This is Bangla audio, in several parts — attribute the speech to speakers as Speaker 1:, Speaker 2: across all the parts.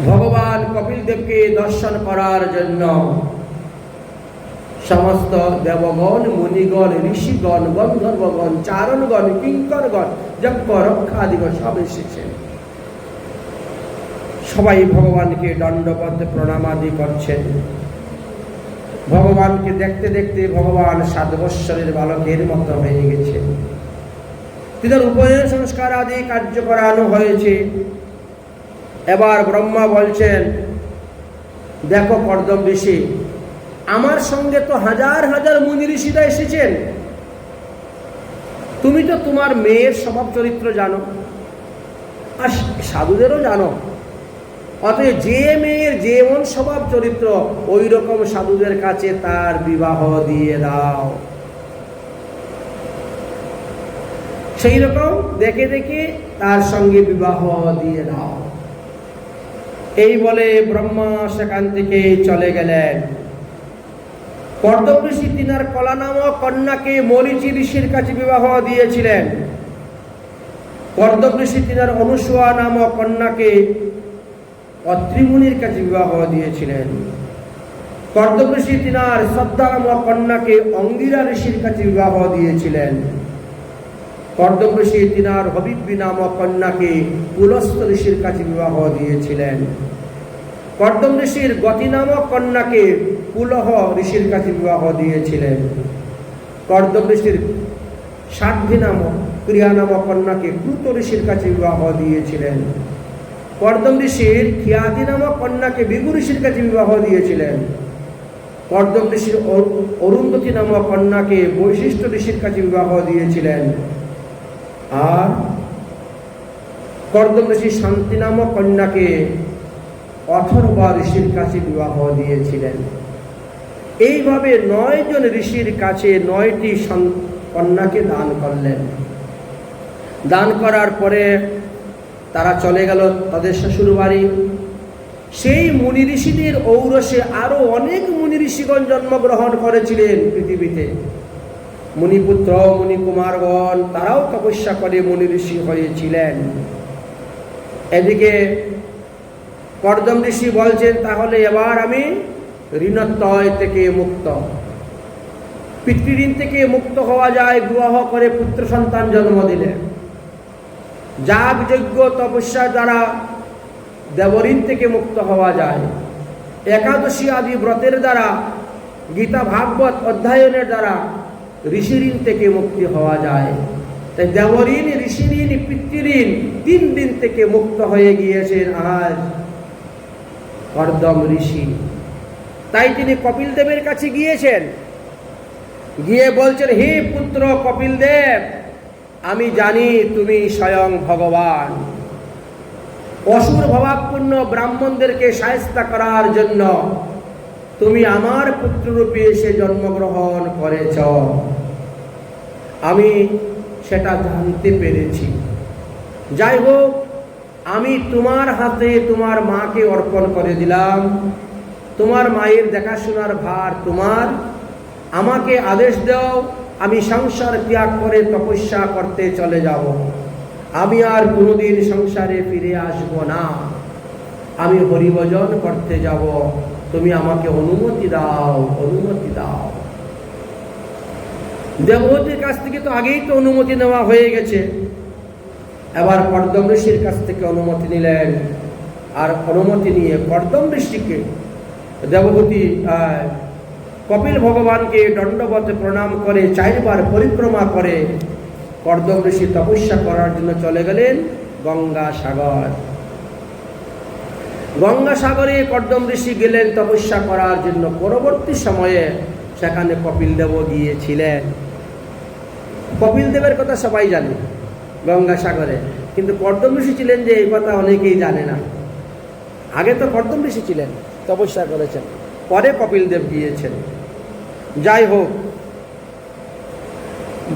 Speaker 1: ভগবান কপিল দেবকে দর্শন করার জন্য সমস্ত দেবগণ, মুনিগণ, ঋষিগণ, গন্ধর্বগণ, চারণগণ, কিঙ্করগণ, যজ্ঞ রক্ষাদিগণ সব এসেছেন। সবাই ভগবানকে দণ্ডবদ্ধ প্রণামাদি করছেন। ভগবানকে দেখতে দেখতে ভগবান 7 বৎসরের বালকের মতো হয়ে গেছেন। তিনার উপনয়ন সংস্কার আদি কার্য করানো হয়েছে। এবার ব্রহ্মা বলছেন, দেখো কর্দম ঋষি, আমার সঙ্গে তো হাজার হাজার মুনি ঋষিরা এসেছেন, তুমি তো তোমার মেয়ের স্বভাব চরিত্র জানো আর সাধুদেরও জানো, অতএব যে মেয়ের যেমন স্বভাব চরিত্র ওই রকম সাধুদের কাছে তার বিবাহ দিয়ে দাও। সেই রকম দেখে দেখে তার সঙ্গে বিবাহ দিয়ে দাও। এই বলে ব্রহ্মা সেখান থেকে চলে গেলেন। কর্দম ঋষি তিনার কলা নামক কন্যাকে মরীচি ঋষির কাছে বিবাহ দিয়েছিলেন। কর্দম ঋষি তিনার অনুসূয়া নামক কন্যাকে অত্রি মুনির কাছে বিবাহ দিয়েছিলেন। কর্দম ঋষি তিনার শ্রদ্ধা নামক কন্যাকে অঙ্গিরা ঋষির কাছে বিবাহ দিয়েছিলেন। কর্দম ঋষি তিনার হবিব্বি নামক কন্যাকে পুলস্ত ঋষির কাছে বিবাহ দিয়েছিলেন। কর্দম ঋষির গতি নামক কন্যাকে পুলহ ঋষির কাছে বিবাহ দিয়েছিলেন। কর্দম ঋষির সাধ্বী নামক ক্রিয়া নামক কন্যাকে ক্রুত ঋষির কাছে বিবাহ দিয়েছিলেন। কর্দম ঋষির খিয়াতি নামক কন্যাকে বিভু ঋষির কাছে বিবাহ দিয়েছিলেন। কর্দম ঋষির অরুন্ধতী নামক কন্যাকে বৈশিষ্ট্য ঋষির কাছে বিবাহ দিয়েছিলেন। আর কর্দম ঋষি শান্তি নামক কন্যাকে অথর্বা ঋষির কাছে বিবাহ দিয়েছিলেন। এইভাবে 9 জন ঋষির কাছে 9টি কন্যাকে দান করলেন। দান করার পরে তারা চলে গেল তাদের শ্বশুর বাড়ি। সেই মুনি ঋষিদের ঔরসে আরো অনেক মুনি ঋষিগণ জন্মগ্রহণ করেছিলেন পৃথিবীতে। মুনিপুত্র, মুনিকুমারগণ তারাও তপস্যা করে মুনি ঋষি হয়েছিলেন। এদিকে কর্দম ঋষি বলছেন, তাহলে এবার আমি ঋণত্বয় থেকে মুক্ত, পিতৃঋণ থেকে মুক্ত হওয়া যায় বিবাহ করে পুত্র সন্তান জন্ম দিলে। যাগ যজ্ঞ তপস্যা দ্বারা দেবঋণ থেকে মুক্ত হওয়া যায়। একাদশী আদি ব্রতের দ্বারা, গীতা ভাগবত অধ্যয়নের দ্বারা ঋষিঋণ থেকে মুক্তি হওয়া যায়। তাই দেবঋণ, ঋষিঋণ, পিতৃঋণ 3 দিন থেকে মুক্ত হয়ে গিয়েছেন আজ কর্দম ঋষি। তাই তিনি কপিল দেবের কাছে গিয়েছেন, গিয়ে বলছেন, হে পুত্র কপিল দেব, আমি জানি তুমি স্বয়ং ভগবান। অসুর ভাবাপূর্ণ ব্রাহ্মণদেরকে শায়েস্তা করার জন্য তুমি আমার পুত্ররূপে এসে জন্মগ্রহণ করেছ। আমি সেটা জানতে পেরেছি। যাই হোক, আমি তোমার হাতে তোমার মাকে অর্পণ করে দিলাম। তোমার মায়ের দেখাশোনার ভার তোমার। আমাকে আদেশ দাও, আমি সংসার ত্যাগ করে তপস্যা করতে চলে যাব। আমি আর কোনোদিন সংসারে ফিরে আসব না। আমি হরিভজন করতে যাব। তুমি আমাকে অনুমতি দাও, অনুমতি দাও। দেবহূতির কাছ থেকে তো আগেই তো অনুমতি নেওয়া হয়ে গেছে। এবার কর্দম ঋষির কাছ থেকে অনুমতি নিলেন। আর অনুমতি নিয়ে কর্দম ঋষিকে দেবহূতি কপিল ভগবানকে দণ্ডবত প্রণাম করে 4 বার পরিক্রমা করে কর্দম ঋষি তপস্যা করার জন্য চলে গেলেন গঙ্গা সাগর। গঙ্গা সাগরে কর্দম ঋষি গেলেন তপস্যা করার জন্য। পরবর্তী সময়ে সেখানে কপিল দেবও গিয়েছিলেন। কপিল দেবের কথা সবাই জানে গঙ্গা সাগরে, কিন্তু কর্দম ঋষি ছিলেন যে এই কথা অনেকেই জানে না। আগে তো কর্দম ঋষি ছিলেন, তপস্যা করেছেন, পরে কপিল দেব গিয়েছেন। যাই হোক,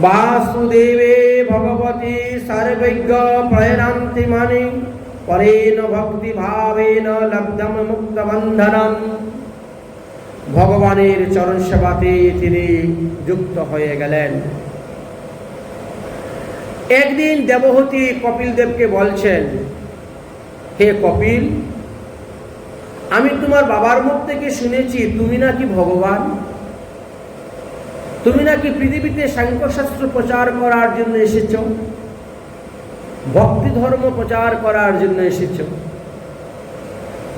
Speaker 1: বাসুদেবে ভগবতী সর্বজ্ঞ প্রয়নান্তি মানি পরেণ ভক্তি ভাবেন লব্ধম মুক্ত বন্ধনম। ভগবানের চরণ সেবাতে তিনি যুক্ত হয়ে গেলেন। একদিন দেবহূতি কপিল দেবকে বলছেন, হে কপিল, আমি তোমার বাবার মুখ থেকে শুনেছি তুমি নাকি ভগবান, তুমি নাকি পৃথিবীতে সাংখ্যশাস্ত্র প্রচার করার জন্য এসেছ, ভক্তি ধর্ম প্রচার করার জন্য এসেছ।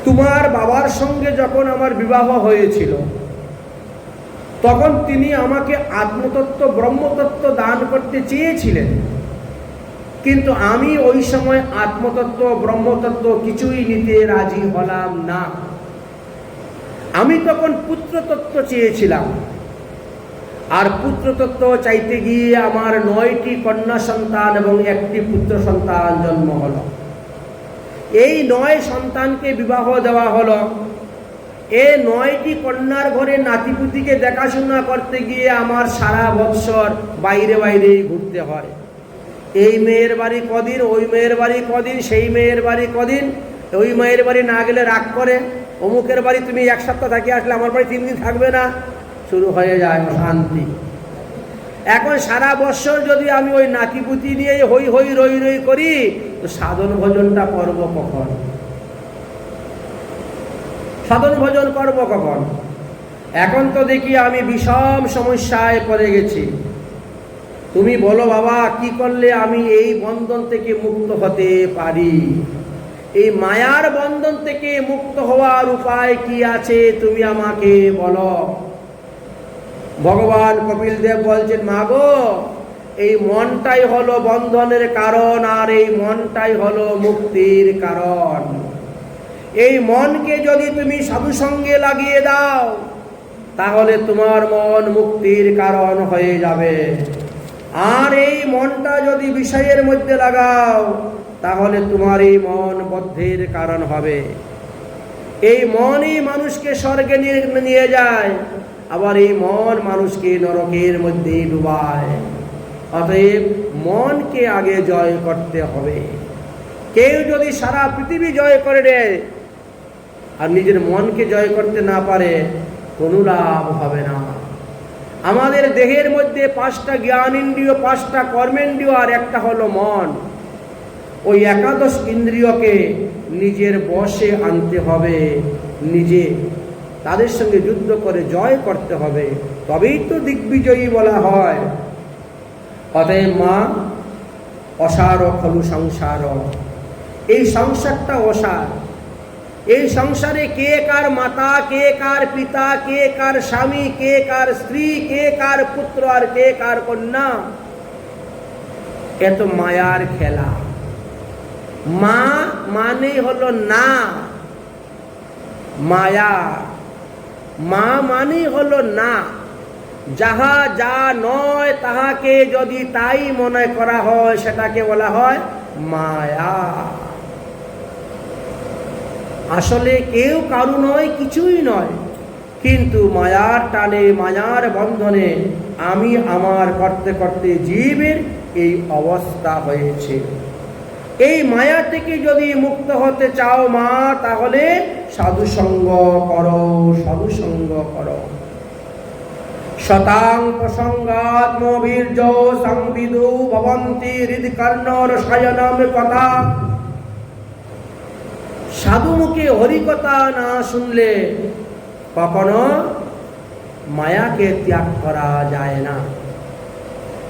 Speaker 1: তোমার বাবার সঙ্গে যখন আমার বিবাহ হয়েছিল তখন তিনি আমাকে আত্মতত্ত্ব ব্রহ্মতত্ত্ব দান করতে চেয়েছিলেন, কিন্তু আমি ওই সময় আত্মতত্ত্ব ব্রহ্মতত্ত্ব কিছুই নিতে রাজি হলাম না। আমি তখন পুত্রতত্ত্ব চেয়েছিলাম, আর পুত্রতত্ত্ব চাইতে গিয়ে আমার 9টি কন্যা সন্তান এবং 1টি পুত্র সন্তান জন্ম হলো। এই 9 সন্তানকে বিবাহ দেওয়া হলো। এই 9টি কন্যার ঘরে নাতিপুতিকে দেখাশোনা করতে গিয়ে আমার সারা বৎসর বাইরে বাইরেই ঘুরতে হয়। এই মেয়ের বাড়ি কদিন, ওই মেয়ের বাড়ি কদিন, সেই মেয়ের বাড়ি কদিন, ওই মেয়ের বাড়ি না গেলে রাগ করে, অমুকের বাড়ি তুমি 1 সপ্তাহ থাকি আসলে আমার বাড়ি 3 দিন থাকবে না, শুরু হয়ে যায় অশান্তি। এখন সারা বৎসর যদি আমি ওই নাতিপুতি নিয়ে হই হই রই রই করি তো সাধন ভোজনটা করব কখন? সাধন ভোজন করব কখন? এখন তো দেখি আমি বিষম সমস্যায় পড়ে গেছি। তুমি বলো বাবা, কি করলে আমি এই বন্ধন থেকে মুক্ত হতে পারি? এই মায়ার বন্ধন থেকে মুক্ত হওয়ার উপায় কি আছে তুমি আমাকে বলো। ভগবান কপিল দেব বলছেন, মা গো, এই মনটাই হলো বন্ধনের কারণ, আর এই মনটাই হলো মুক্তির কারণ। এই মনকে যদি তুমি সাধু সঙ্গে লাগিয়ে দাও তাহলে তোমার মন মুক্তির কারণ হয়ে যাবে। আর এই মনটা যদি বিষয়ের মধ্যে লাগাও তাহলে তোমার এই মন বদ্ধের কারণ হবে। এই মনই মানুষকে স্বর্গে নিয়ে যায়, আবার এই মন মানুষকে নরকের মধ্যে ডুবায়। অতএব মনকে আগে জয় করতে হবে। কেউ যদি সারা পৃথিবী জয় করে দেয় আর নিজের মনকে জয় করতে না পারে, কোনো লাভ হবে না। আমাদের দেহের মধ্যে 5টা জ্ঞান ইন্দ্রিয়, 5টা কর্মেন্দ্রিয়, আর একটা হলো মন। ওই 11 ইন্দ্রিয়কে নিজের বশে আনতে হবে, নিজে তাদের সঙ্গে যুদ্ধ করে জয় করতে হবে, তবেই তো দিগ্বিজয়ী বলা হয়। অতএব মা, অসার খলু সংসার, এই সংসারটা অসার। এই সংসারে কে কার মাতা, কে কার পিতা, কে কার স্বামী, কে কার স্ত্রী, কে কার পুত্র আর কে কার কন্যা, এত মায়ার খেলা। মা মানে হলো না মায়া, মা মানে হলো না। যাহা যা নয় তাহাকে যদি তাই মনে করা হয় সেটাকে বলা হয় মায়া। আসলে কেউ কারু নয়, কিছুই নয়, কিন্তু মায়ার টানে, মায়ার বন্ধনে আমি আমার করতে করতে জীবের এই অবস্থা হয়েছে। এই মায়া থেকে যদি মুক্ত হতে চাও মা, তাহলে সাধুসঙ্গ করো, সাধুসঙ্গ করো। শতাং প্রসঙ্গাত্মবীর্য সংবিদু ভবন্তি হৃদকর্ণর শয়নম কথা। সাধু মুখে হরিকথা না শুনলে কখনো মায়াকে ত্যাগ করা যায় না।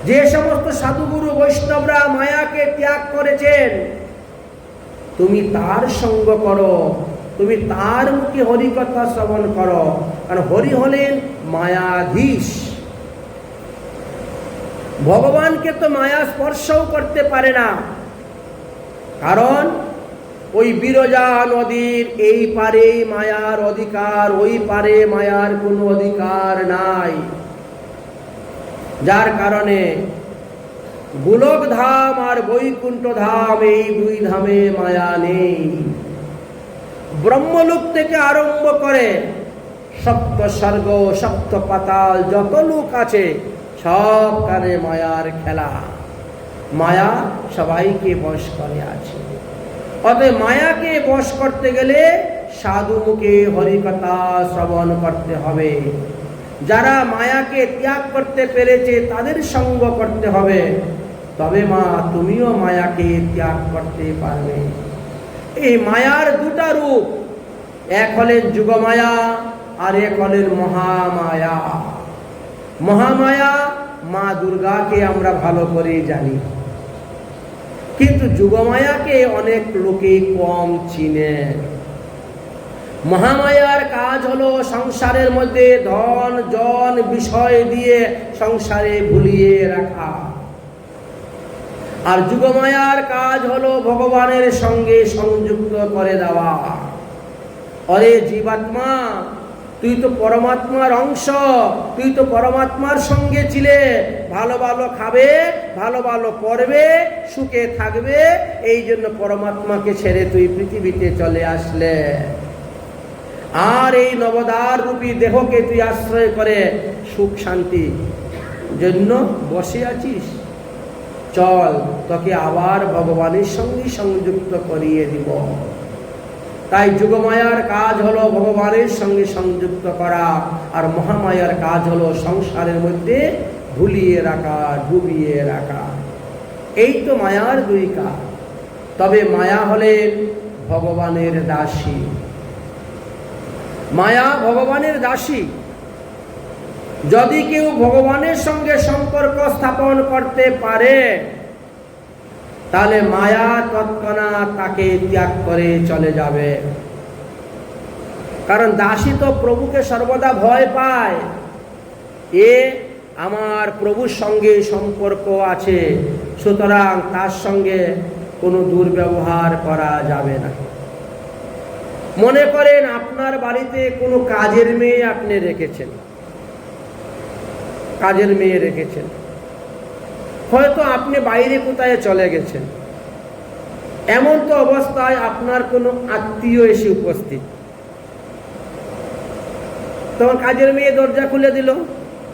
Speaker 1: যে সমস্ত সাধুগুরু বৈষ্ণবরা মায়াকে ত্যাগ করেছেন, তুমি তার সঙ্গ করো, তুমি তার মুখে হরিকথা শ্রবণ করো, কারণ হরি হলেন মায়াধীশ। ভগবানকে তো মায়া স্পর্শও করতে পারে না, কারণ ওই বিরজা নদীর এই পারে মায়ার অধিকার, ওই পারে মায়ার কোনো অধিকার নাই। যার কারণে গোলক ধাম আর বৈকুণ্ঠ ধাম, এই 2 ধামে মায়া নেই। ব্রহ্মলোক থেকে আরম্ভ করে সপ্ত স্বর্গ, সপ্ত পাতাল, যত লোক আছে সব কানে মায়ার খেলা। মায়া সবাইকে বশ করে আছে। অতএব মায়াকে বশ করতে গেলে সাধু মুখে হরিকথা শ্রবণ করতে হবে। যারা মায়াকে ত্যাগ করতে পেরেছে তাদের সঙ্গ করতে হবে, তবে মা তুমিও মায়াকে ত্যাগ করতে পারবে। এই মায়ার 2টা রূপ, এক হলেন যুগমায়া আর এক হলেন মহামায়া। মহামায়া মা দুর্গাকে আমরা ভালো করে জানি, কিন্তু যুগমায়াকে অনেক লোকে কম চিনে। মহামায়ার কাজ হলো সংসারের মধ্যে ধন জন বিষয় দিয়ে সংসারে ভুলিয়ে রাখা, আর যুগমায়ার কাজ হলো ভগবানের সঙ্গে সংযুক্ত করে দেওয়া। অরে জীবাত্মা, তুই তো পরমাত্মার অংশ, তুই তো পরমাত্মার সঙ্গে ছিলে, ভালো ভালো খাবে, ভালো ভালো পড়বে, সুখে থাকবে, এই জন্য পরমাত্মাকে ছেড়ে তুই পৃথিবীতে চলে আসলে। আর এই নবদার রূপী দেহকে তুই আশ্রয় করে সুখ শান্তি জন্য বসে আছিস। চল, তোকে আবার ভগবানের সঙ্গে সংযুক্ত করিয়ে দিব। তাই যুগমায়ার কাজ হলো ভগবানের সঙ্গে সংযুক্ত করা, আর মহামায়ার কাজ হলো সংসারের মধ্যে ভুলিয়ে রাখা, ডুবিয়ে রাখা। এই তো মায়ার দুই কাজ। তবে মায়া হলেন ভগবানের দাসী। মায়া ভগবানের দাসী। যদি কেউ ভগবানের সঙ্গে সম্পর্ক স্থাপন করতে পারে, তাহলে মায়া তৎক্ষণাৎ তাকে ত্যাগ করে চলে যাবে। কারণ দাসী তো প্রভুকে সর্বদা ভয় পায়, এ আমার প্রভুর সঙ্গে সম্পর্ক আছে, সুতরাং তার সঙ্গে কোনো দুর্ব্যবহার করা যাবে না। মনে করেন আপনার বাড়িতে কোনো কাজের মেয়ে আপনি রেখেছেন, কাজের মেয়ে রেখেছেন, হয়তো আপনি বাইরে কোথায় চলে গেছেন, এমন তো অবস্থায় আপনার কোনো আত্মীয় এসে উপস্থিত, তখন কাজের মেয়ে দরজা খুলে দিল,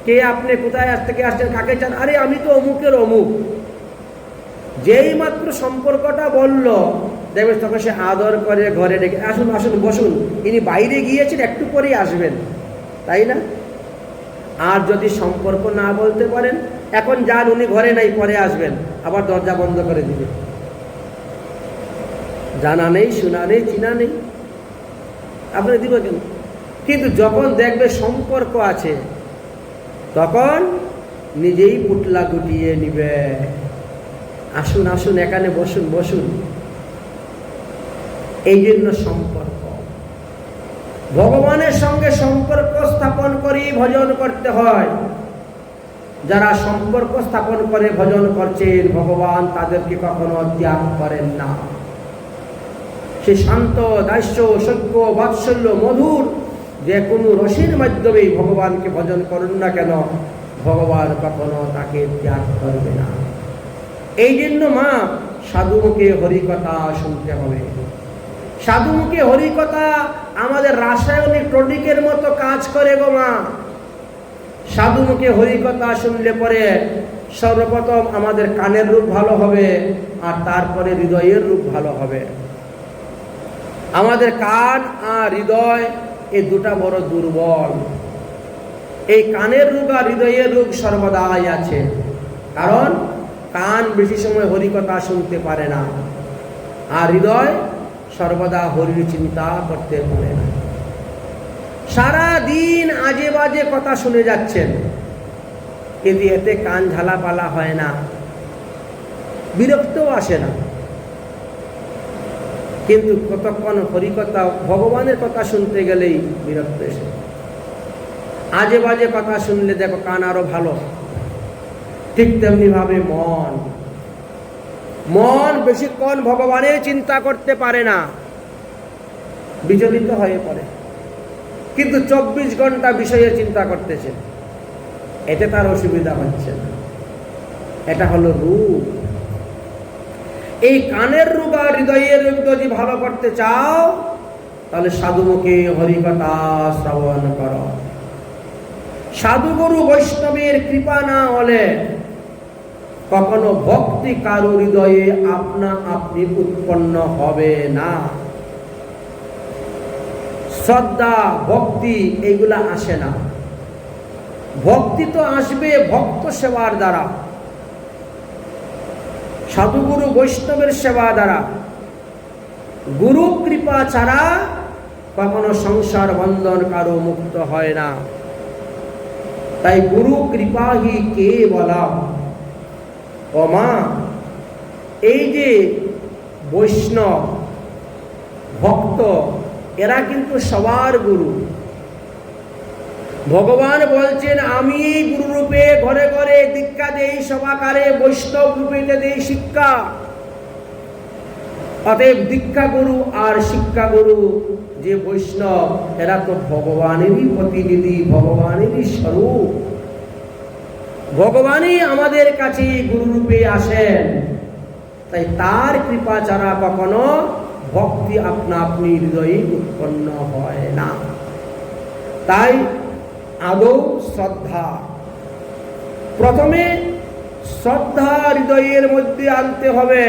Speaker 1: কে আপনি, কোথায় থেকে আসছেন, কাকে চান? আরে আমি তো অমুকের অমুক। যেই মাত্র সম্পর্কটা বলল, দেখবেন তখন সে আদর করে ঘরে ডেকে, আসুন আসুন বসুন, ইনি বাইরে গিয়েছেন, একটু পরেই আসবেন, তাই না? আর যদি সম্পর্ক না বলতে পারেন, এখন যান, উনি ঘরে নাই, পরে আসবেন, আবার দরজা বন্ধ করে দিবে। জানা নেই, শোনা নেই, চিনা নেই, আপনি দিব কেন? কিন্তু যখন দেখবে সম্পর্ক আছে, তখন নিজেই পুটলা গুটিয়ে নিবে, আসুন আসুন, এখানে বসুন বসুন। এই জন্য সম্পর্ক, ভগবানের সঙ্গে সম্পর্ক স্থাপন করি ভজন করতে হয়। যারা সম্পর্ক স্থাপন করে ভজন করছেন, ভগবান তাদেরকে কখনো ত্যাগ করেন না। সে শান্ত, দাস্য, সজ্ঞ, বাৎসল্য, মধুর যে কোনো রসের মাধ্যমেই ভগবানকে ভজন করুন না কেন, ভগবান কখনো তাকে ত্যাগ করবে না। এই জন্য মা, সাধুমুখে হরিকথা শুনতে হবে। সাধুমুখে হরিকথা আমাদের রাসায়নিক টনিকের মতো কাজ করে গো মা। সাধুমুখে হরিকথা শুনলে পরে সর্বপ্রথম আমাদের কানের রূপ ভালো হবে, আর তারপরে হৃদয়ের রূপ ভালো হবে। আমাদের কান আর হৃদয় এই দুটা বড় দুর্বল। এই কানের রোগ আর হৃদয়ের রোগ সর্বদাই আছে, কারণ কান বেশি সময় হরিকথা শুনতে পারে না, আর হৃদয় সর্বদা হরির চিন্তা করতে পারে না। সারা দিন আজে বাজে কথা শুনে যাচ্ছেন, কিন্তু এতে কান ঝালাপালা হয় না, বিরক্তও আসে না। কিন্তু কতক্ষণ হরিকথা, ভগবানের কথা শুনতে গেলেই বিরক্ত এসে। আজে বাজে কথা শুনলে দেখো কান আরো ভালো। ঠিক তেমনি ভাবে মন, মন বেশিক্ষণ ভগবানের চিন্তা করতে পারে না, বিচলিত হয়ে পড়ে। কিন্তু 24 ঘন্টা বিষয়ে চিন্তা করতেছে, এতে তার অসুবিধা হচ্ছে না। এটা হলো রূপ। এই কানের রোগ আর হৃদয়ের রোগ যদি ভালো করতে চাও, তাহলে সাধুমুখে হরিকথা শ্রবণ করো। সাধুগুরু বৈষ্ণবের কৃপা না হলে কখনো ভক্তি কারো হৃদয়ে আপনা আপনি উৎপন্ন হবে না। শ্রদ্ধা, ভক্তি এইগুলা আসে না। ভক্তি তো আসবে ভক্ত সেবার দ্বারা, সাধুগুরু বৈষ্ণবের সেবা দ্বারা। গুরু কৃপা ছাড়া কখনো সংসার বন্ধন কারো মুক্ত হয় না। তাই গুরু কৃপাহি কে বলা। ও মা, এই যে বৈষ্ণব ভক্ত, এরা কিন্তু সবার গুরু। ভগবান বলছেন, আমি গুরু রূপে ঘরে ঘরে দীক্ষা দেই, সবাকারে বৈষ্ণব রূপে দেই শিক্ষা। অতএব দীক্ষা গুরু আর শিক্ষা গুরু যে বৈষ্ণব, এরা তো ভগবানেরই প্রতিনিধি, ভগবানেরই স্বরূপ। ভগবানই আমাদের কাছে গুরু রূপে আসেন। তাই তার কৃপা ছাড়া কখনো ভক্তি আপনা আপনি হৃদয়ে উৎপন্ন হয় না। তাই আদৌ শ্রদ্ধা, প্রথমে শ্রদ্ধা হৃদয়ের মধ্যে আনতে হবে।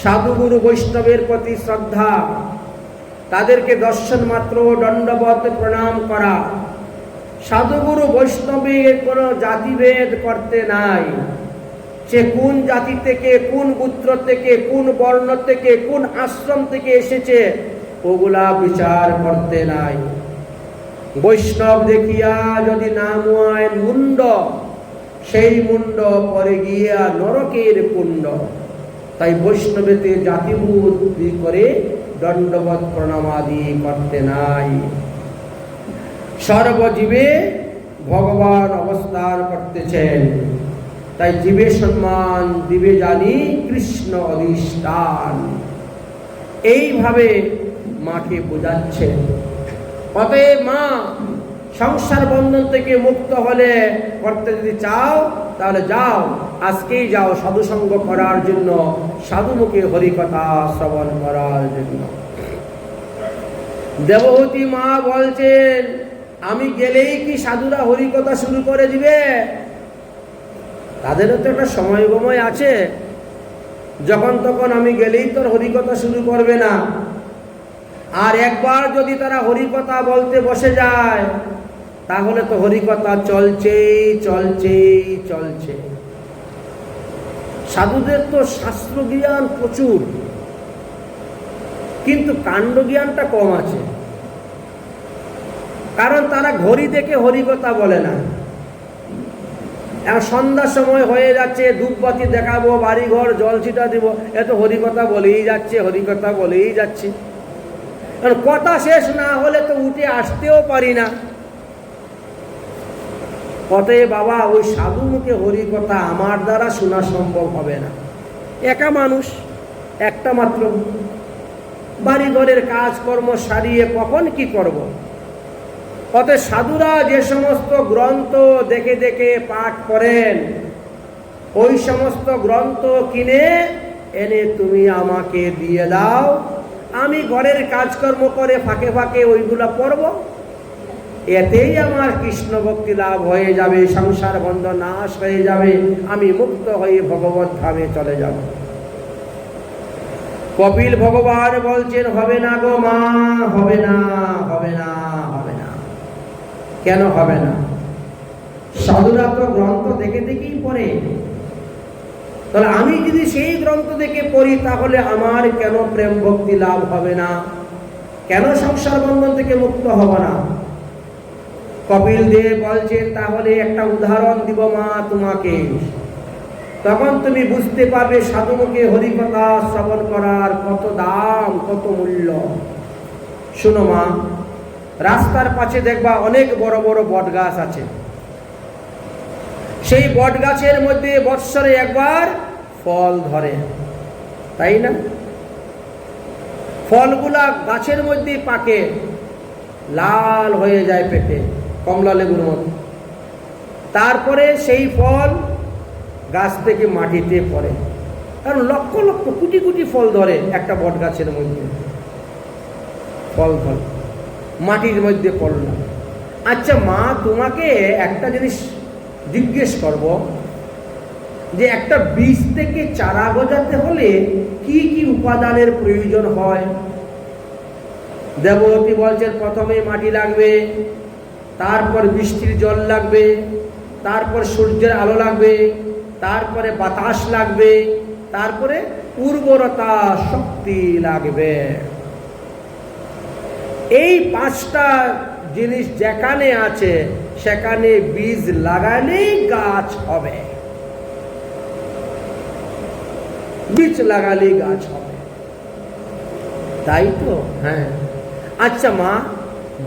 Speaker 1: সাধুগুরু বৈষ্ণবের প্রতি শ্রদ্ধা, তাদেরকে দর্শন মাত্র দণ্ডবত প্রণাম করা। সাধুগুরু বৈষ্ণবের কোনো জাতিভেদ করতে নাই। সে কোন জাতি থেকে, কোন গোত্র থেকে, কোন বর্ণ থেকে, কোন আশ্রম থেকে এসেছে, ওগুলা বিচার করতে নাই। বৈষ্ণব দেখিয়া যদি নাম হয় মুন্ড, সেই মুন্ড পরে গিয়া নরকের কুণ্ড। তাই বৈষ্ণবেতে জাতিবুদ্ধি করে দণ্ডবত প্রণামাদি করতে নাই। সর্বজীবে ভগবান অবস্থান করতেছেন, তাই জীবে সম্মান দিবে জানি কৃষ্ণ অধিষ্ঠান। এইভাবে মাকে বোঝাচ্ছেন। অতএব মা, সংসার বন্ধন থেকে মুক্ত হলে করতে যদি চাও, তাহলে যাও, আজকেই যাও সাধুসঙ্গ করার জন্য, সাধুমুখে হরিকথা শ্রবণ করার জন্য। দেবহূতি মা বলছেন, আমি গেলেই কি সাধুরা হরিকথা শুরু করে দিবে? তাদেরও তো একটা সময় গময় আছে। যখন তখন আমি গেলেই তোর হরিকথা শুরু করবে না। আর একবার যদি তারা হরিকথা বলতে বসে যায়, তাহলে তো হরিকথা চলছেই চলছেই চলছে। সাধুদের তো শাস্ত্র জ্ঞান প্রচুর, কিন্তু কাণ্ড জ্ঞানটা কম আছে। কারণ তারা ঘড়ি দেখে হরিকথা বলে না। এখন সন্ধ্যার সময় হয়ে যাচ্ছে, ধূপবাতি দেখাবো, বাড়িঘর জল ছিটা দিব, এত হরিকথা বলেই যাচ্ছে, হরিকথা বলেই যাচ্ছে। কথা শেষ না হলে তো উঠে আসতেও পারি না। অতএব বাবা, ওই সাধু মুখে হরিকথা আমার দ্বারা শোনা সম্ভব হবে না। একা মানুষ, একটা মাত্র, বাড়ি ঘরের কাজকর্ম সারিয়ে কখন কি করব। অতএব সাধুরা যে সমস্ত গ্রন্থ দেখে দেখে পাঠ করেন, ওই সমস্ত গ্রন্থ কিনে এনে তুমি আমাকে দিয়ে দাও, আমি ঘরের কাজকর্ম করে ফাঁকে ফাঁকে ওইগুলা পড়ব। এতেই আমার কৃষ্ণ ভক্তি লাভ হয়ে যাবে, সংসার বন্ধন নাশ হয়ে যাবে, আমি মুক্ত হয়ে ভগবত ধামে চলে যাব। কপিল ভগবান বলছেন, হবে না গো মা, হবে না, হবে না, হবে না। কেন হবে না? সাধুরা তো গ্রন্থ দেখে দেখেই পড়ে। তাহলে আমি যদি সেই গ্রন্থ দেখে পড়ি, তাহলে আমার কেন প্রেম ভক্তি লাভ হবে না? কেন সংসার বন্ধন থেকে মুক্ত হব না? কপিল দেব বলছেন, তাহলে একটা উদাহরণ দিব মা তোমাকে, তখন তুমি বুঝতে পারবে সাধুমুখে হরিকথা শ্রবণ করার কত দাম, কত মূল্য। শোনো মা, রাস্তার পাশে দেখবা অনেক বড় বড় বট গাছ আছে। সেই বট গাছের মধ্যে বৎসরে একবার ফল ধরে, তাই না? ফলগুলা গাছের মধ্যে পাকে, লাল হয়ে যায় পেটে, কমলা লেবুর মতো। তারপরে সেই ফল গাছ থেকে মাটিতে পড়ে। কারণ লক্ষ লক্ষ কোটি কোটি ফল ধরে একটা বট গাছের মধ্যে, ফল ধরে, মাটির মধ্যে পড়ল। আচ্ছা মা, তোমাকে একটা জিনিস জিজ্ঞেস করব, যে একটা বীজ থেকে চারা গজাতে হলে কি কি উপাদানের প্রয়োজন হয়? দেবতী বলছেন, প্রথমে মাটি লাগবে, তারপর বৃষ্টির জল লাগবে, তারপর সূর্যের আলো লাগবে, তারপরে বাতাস লাগবে, তারপরে উর্বরতা শক্তি লাগবে। এই পাঁচটা জিনিস যেখানে আছে সেখানে বীজ লাগালেই গাছ হবে, বীজ লাগালেই গাছ হবে, তাই তো? হ্যাঁ। আচ্ছা মা,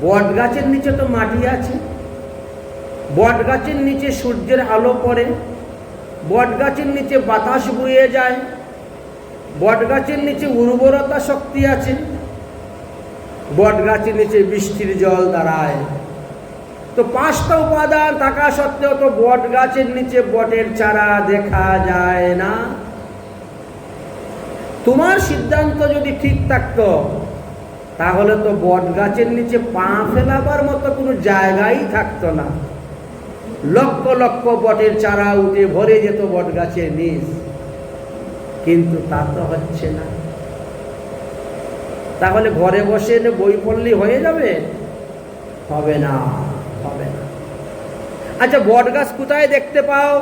Speaker 1: বট গাছের নিচে তো মাটি আছে, বট গাছের নিচে সূর্যের আলো পড়ে, বট গাছের নিচে বাতাস বয়ে যায়, বট গাছের নিচে উর্বরতা শক্তি আছে, বট গাছের নিচে বৃষ্টির জল দাঁড়ায়। তো পাঁচটা উপাদান থাকা সত্ত্বেও তো বট গাছের নিচে বটের চারা দেখা যায় না। তোমার সিদ্ধান্ত যদি ঠিক থাকতো তাহলে তো বট গাছের নিচে পা ফেলাবার মতো কোনো জায়গাই থাকতো না, লক্ষ লক্ষ বটের চারা উঠে ভরে যেত বট গাছের নিচ, কিন্তু তা তো হচ্ছে না। তাহলে ঘরে বসে বই পড়লে হয়ে যাবে? হবে না, হবে না। আচ্ছা, বট গাছ কোথায় দেখতে পাও?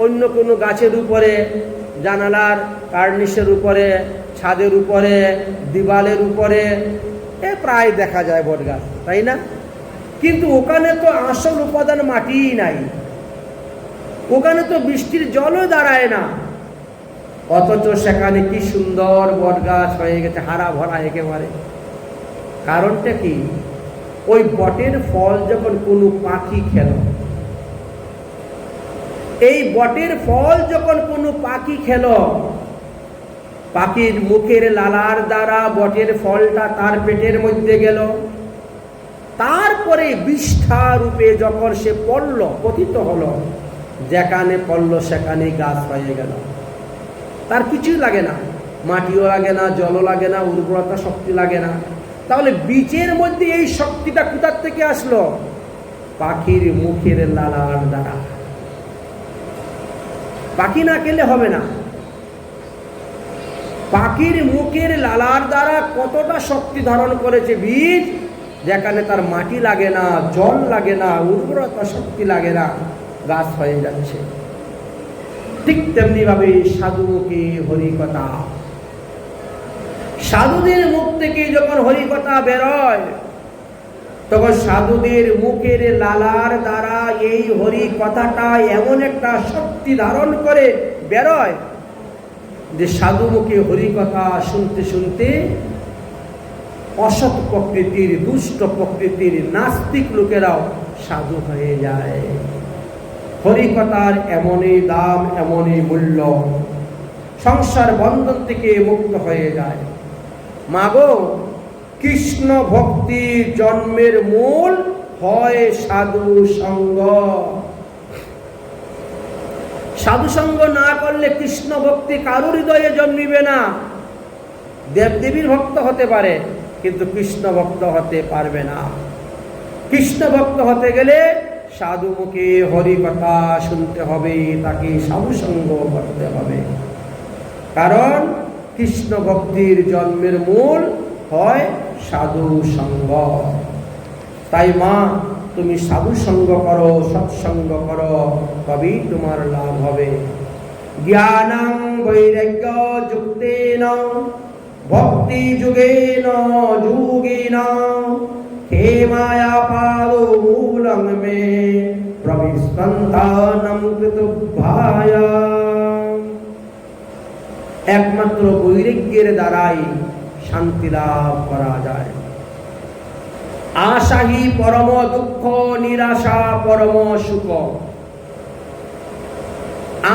Speaker 1: অন্য কোনো গাছের উপরে, জানালার কার্নিশের উপরে, ছাদের উপরে, দিওয়ালের উপরে, প্রায় দেখা যায় বট গাছ, তাই না? কিন্তু ওখানে তো আসল উপাদান মাটিই নাই, ওখানে তো বৃষ্টির জলও দাঁড়ায় না, অথচ সেখানে কি সুন্দর বট গাছ হয়ে গেছে, হারা ভরা একেবারে। কারণটা কি? ওই বটের ফল যখন কোনো পাখি খেল, এই বটের ফল যখন কোনো পাখি খেল, পাখির মুখের লালার দ্বারা বটের ফলটা তার পেটের মধ্যে গেল, তারপরে বিষ্ঠা রূপে যখন সে পড়ল, পতিত হলো, যেখানে পড়ল সেখানে গাছ হয়ে গেল। তার কিছুই লাগে না, মাটিও লাগে না, জলও লাগে না, উর্বরতা শক্তি লাগে না। তাহলে বীজের মধ্যে এই শক্তিটা কোথার থেকে আসলো? পাখির মুখের লালার দ্বারা। পাখি না খেলে হবে না, পাখির মুখের লালার দ্বারা কতটা শক্তি ধারণ করেছে বীজ, যেখানে তার মাটি লাগে না, জল লাগে না, উর্বরতা শক্তি লাগে না, গাছ হয়ে যাচ্ছে। ঠিক তেমনি ভাবে সাধুমুখী হরিকথা, সাধুদের মুখ থেকে যখন হরিকথা বেরোয়, তখন সাধুদের মুখের লালার দ্বারা এই হরিকথাটা এমন একটা শক্তি ধারণ করে বেরোয় যে সাধুমুখী হরিকথা শুনতে শুনতে অসৎ প্রকৃতির, দুষ্ট প্রকৃতির নাস্তিক লোকেরাও সাধু হয়ে যায়। হরিকথার এমনই দাম, এমনই মূল্য, সংসার বন্ধন থেকে মুক্ত হয়ে যায়। মাগো, কৃষ্ণ ভক্তি জন্মের মূল হয় সাধু সঙ্গ। সাধু সঙ্গ না করলে কৃষ্ণ ভক্তি কারোর হৃদয়ে জন্মিবে না। দেবদেবীর ভক্ত হতে পারে, কিন্তু কৃষ্ণ ভক্ত হতে পারবে না। কৃষ্ণ ভক্ত হতে গেলে সাধু মুখে হরিকথা শুনতে হবে, তাকে সাধু সঙ্গ করতে হবে। কারণ কৃষ্ণ ভক্তির জন্মের মূল হয় সাধু সঙ্গ। তাই মা, তুমি সাধু সঙ্গ করো, সৎসঙ্গ করো, তবেই তোমার লাভ হবে। জ্ঞানং বৈরাগ্য যুক্তেন ভক্তি যুগেন যুগেন হেমায়া পাদো মূলং মে প্রবিস্পন্দানং কৃতভায়। একমাত্র বৈরাগ্যের দ্বারাই শান্তি লাভ করা যায়। আশাহি পরম দুঃখ, নিরাশা পরম সুখ।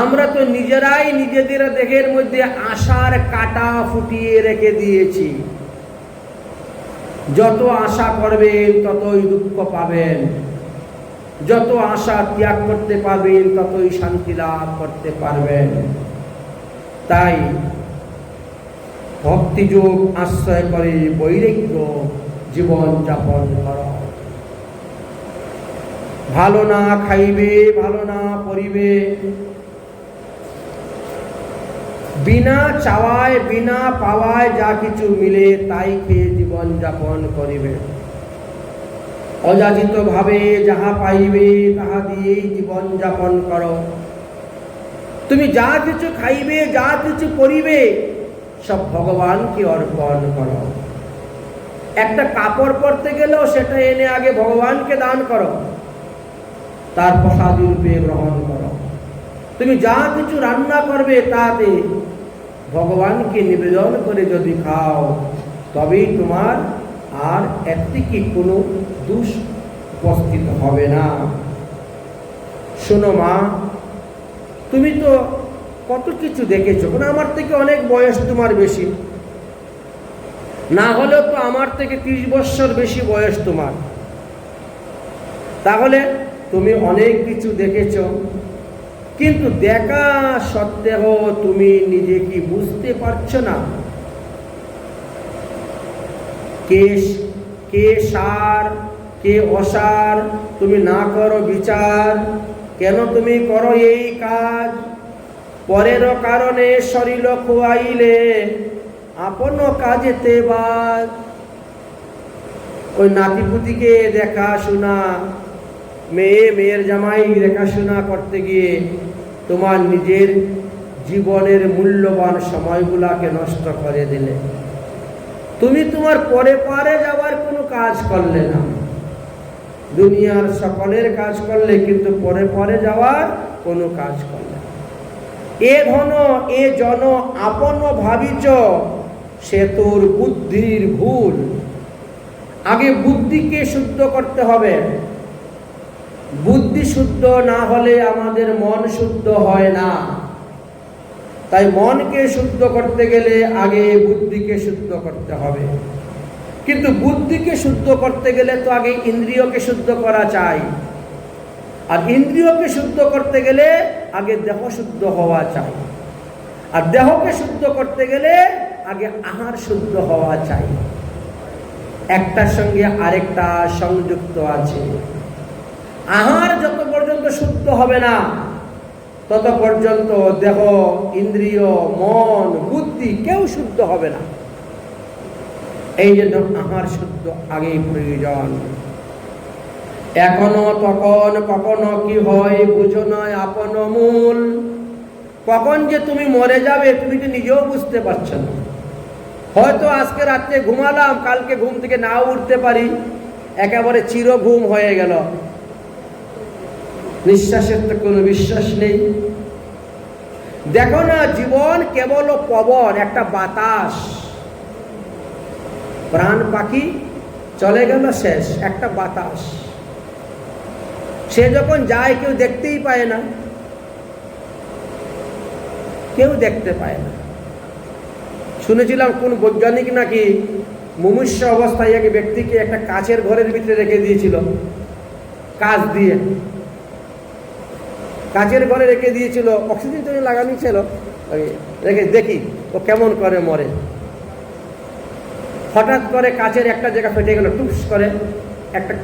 Speaker 1: আমরা তো নিজেরাই নিজেদের দেহের মধ্যে আশার কাঁটা ফুটিয়ে রেখে দিয়েছি। যত আশা করবেন ততই দুঃখ পাবেন, যত আশা ত্যাগ করতে পারবেন ততই শান্তি লাভ করতে পারবেন। তাই ভক্তিযোগ আশ্রয় করে বৈরাগ্য জীবন যাপন কর। ভালো না খাইবে, ভালো না পরিবে, বিনা চাওয়ায় বিনা পাওয়ায় যা কিছু মিলে তাই খেয়ে জীবন যাপন করিবে। অযাচিত ভাবে যাহা পাইবে তাহা দিয়েই জীবন যাপন করো। তুমি যা কিছু খাইবে, যা কিছু করিবে, সব ভগবানকে অর্পণ করো। একটা কাপড় পরতে গেলেও সেটা এনে আগে ভগবানকে দান করো, তার প্রসাদী রূপে গ্রহণ করো। তুমি যা কিছু রান্না করবে তাতে ভগবানকে নিবেদন করে যদি খাও, তবেই তোমার আর একটি কি কোনো দোষ উপস্থিত হবে না। শোনো মা, তুমি তো কত কিছু দেখেছো, কারণ আমার থেকে অনেক বয়স তোমার বেশি, না হলেও তো আমার থেকে 30 বছর বেশি বয়স তোমার। তাহলে তুমি অনেক কিছু দেখেছো, কিন্তু দেখা সত্ত্বেও তুমি নিজে কি বুঝতে পারছো না কে সার কে অসার? তুমি না করো বিচার, কেন তুমি করো এই কাজ? পরের কারণে শরীর খোয়াইলে আপন কাজেতে বাদ। ওই নাতিপুতিকে দেখাশোনা, মেয়ের জামাই দেখাশোনা করতে গিয়ে তোমার নিজের জীবনের মূল্যবান সময়গুলাকে নষ্ট করে দিলে। তুমি তোমার পরে পারে যাওয়ার কোনো কাজ করলে না, দুনিয়ার সকলের কাজ করলে, কিন্তু পরে যাওয়ার কোনো কাজ করলে না। এ ধন এ জন আপন ভাবিচ, সে তোর বুদ্ধির ভুল। আগে বুদ্ধিকে শুদ্ধ করতে হবে, বুদ্ধি শুদ্ধ না হলে আমাদের মন শুদ্ধ হয় না। তাই মনকে শুদ্ধ করতে গেলে আগে বুদ্ধিকে শুদ্ধ করতে হবে। কিন্তু বুদ্ধিকে শুদ্ধ করতে গেলে তো আগে ইন্দ্রিয়কে শুদ্ধ করা চাই, আর ইন্দ্রিয়কে শুদ্ধ করতে গেলে আগে দেহ শুদ্ধ হওয়া চাই, আর দেহকে শুদ্ধ করতে গেলে আগে আহার শুদ্ধ হওয়া চাই। একটার সঙ্গে আরেকটা সংযুক্ত আছে। আহার যত পর্যন্ত শুদ্ধ হবে না, তত পর্যন্ত দেহ, ইন্দ্রিয়, মন, বুদ্ধি কেউ শুদ্ধ হবে না। এই জন্য আহার শুদ্ধ আগেই প্রয়োজন। এখনো তখন কখনো কি হয় বুঝো নয় আপন মূল। কখন যে তুমি মরে যাবে তুমি তো নিজেও বুঝতে পারছো না। হয়তো আজকে রাত্রে ঘুমালাম, কালকে ঘুম থেকে নাও উঠতে পারি, একেবারে চির ঘুম হয়ে গেল, নিঃশ্বাসের তো কোনো বিশ্বাস নেই। দেখো না, জীবন কেবল পবন, একটা বাতাস। প্রাণ পাখি চলে গেল, শেষ, একটা বাতাস। সে যখন যায় কেউ দেখতেই পায় না, কেউ দেখতে পায় না। শুনেছিলাম কোন বৈজ্ঞানিক নাকি মুমূর্ষু অবস্থায় এক ব্যক্তিকে একটা কাচের ঘরের ভিতরে রেখে দিয়েছিল, কাচ দিয়ে কাচের ঘরে রেখে দিয়েছিল, অক্সিজেন তো লাগানো ছিল, রেখে দেখি ও কেমন করে মরে। হঠাৎ করে কাচের একটা জায়গা ফেটে গেল, টুকস করে একটা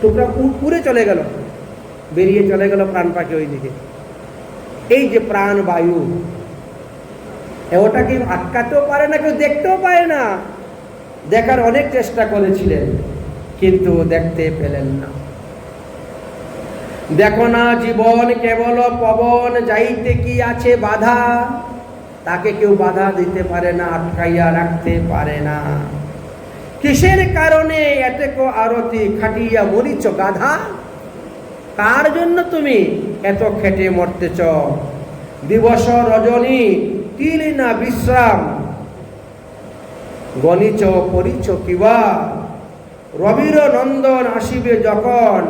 Speaker 1: টুকরা উড়ে চলে গেল, বেরিয়ে চলে গেল প্রাণ পাখি ওই দিকে। এই যে প্রাণ বায়ু, ওটা কেউ আটকাতেও পারে না, কেউ দেখতেও পায় না। দেখার অনেক চেষ্টা করেছিলেন, কিন্তু দেখতে পেলেন না। দেখো না, জীবন কেবল পবন, যাইতে কি আছে বাধা? তাকে কেউ বাধা দিতে পারে না, আটকাইয়া রাখতে পারে না। কিসের কারণে এতেক আরতি খাটিয়া মরিচ গাধা? কার জন্য তুমি এত খেটে মরতেছ? দিবস রজনী তিল না বিশ্রাম, গণিচ করিছ কিবা? রবির নন্দন আসিবে যখন,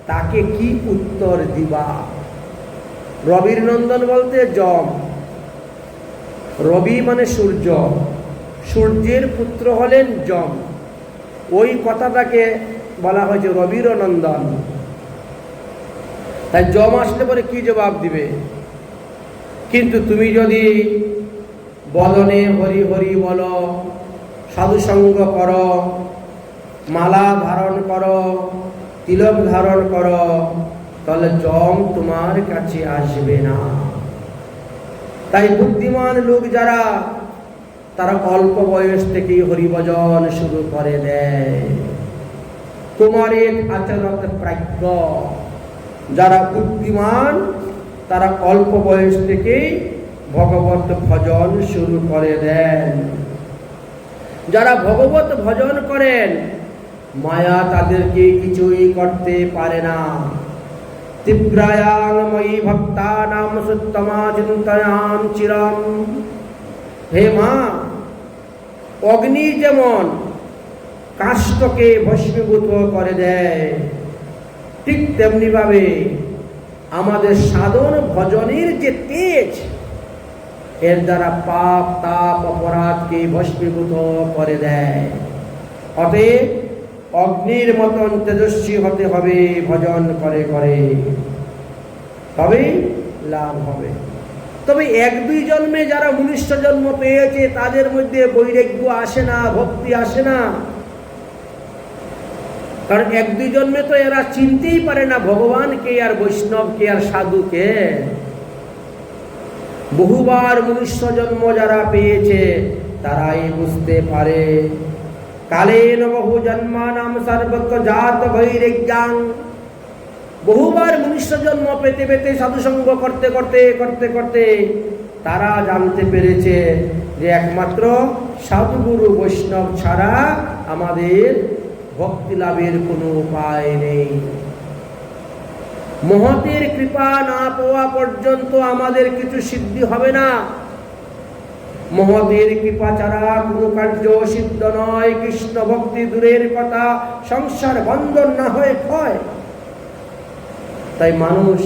Speaker 1: তাকে কি উত্তর দিবা? রবির নন্দন বলতে যম, রবি মানে সূর্য, সূর্যের পুত্র হলেন যম। ওই কথাটাকে বলা হয়েছে রবির নন্দন। তাই যম আসলে পরে কি জবাব দিবে? কিন্তু তুমি যদি বদনে হরি হরি বলো, সাধুসঙ্গ করো, মালা ধারণ করো, তিলক ধারণ করো, তাহলে যম তোমার কাছে আসবে না। তাই বুদ্ধিমান লোক যারা, তারা অল্প বয়স থেকেই হরিভজন শুরু করে দেয়। তোমার এক আচরত প্রাজ্ঞ, যারা বুদ্ধিমান তারা অল্প বয়স থেকেই ভগবত ভজন শুরু করে দেন। যারা ভগবত ভজন করেন মায়া তাদেরকে কিছুই করতে পারে না। তীব্রায়াং ময়ি ভক্তানাম সুত্তমা চিন্তয়াম চিরম। হে মা, অগ্নি যেমন কাষ্ঠকে ভস্মীভূত করে দেয়, ঠিক তেমনি ভাবে আমাদের সাধন ভজনের যে তেজ, এর দ্বারা পাপ তাপ অপরাধকে ভস্মীভূত করে দেয়। অতএব অগ্নির মতন তেজস্বী হতে হবে ভজন করে করে, তবেই লাভ হবে। তবে এক দুই জন্মে যারা মনুষ্য জন্ম পেয়েছে তাদের মধ্যে বৈরাগ্য আসে না, ভক্তি আসে না। কারণ এক দুই জন্মে তো এরা চিনতেই পারে না ভগবানকে আর বৈষ্ণবকে আর সাধুকে। বহুবার মনুষ্য জন্ম যারা পেয়েছে তারাই বুঝতে পারে। কালেন বহু জন্মানাম সর্বত্র জাত বৈরাগ্যাং। বহুবার মনুষ্য জন্ম পেতে পেতে সাধুসঙ্গ করতে করতে করতে করতে তারা জানতে পেরেছে যে একমাত্র সাধুগুরু বৈষ্ণব ছাড়া আমাদের ভক্তি লাভের কোনো উপায় নেই। মহতের কৃপা না পাওয়া পর্যন্ত আমাদের কিছু সিদ্ধি হবে না। মহতের কৃপা ছাড়া কোনো কার্য সিদ্ধ নয়। কৃষ্ণ ভক্তি দূরের কথা, সংসার বন্ধন না হয়ে ক্ষয়। তাই মানুষ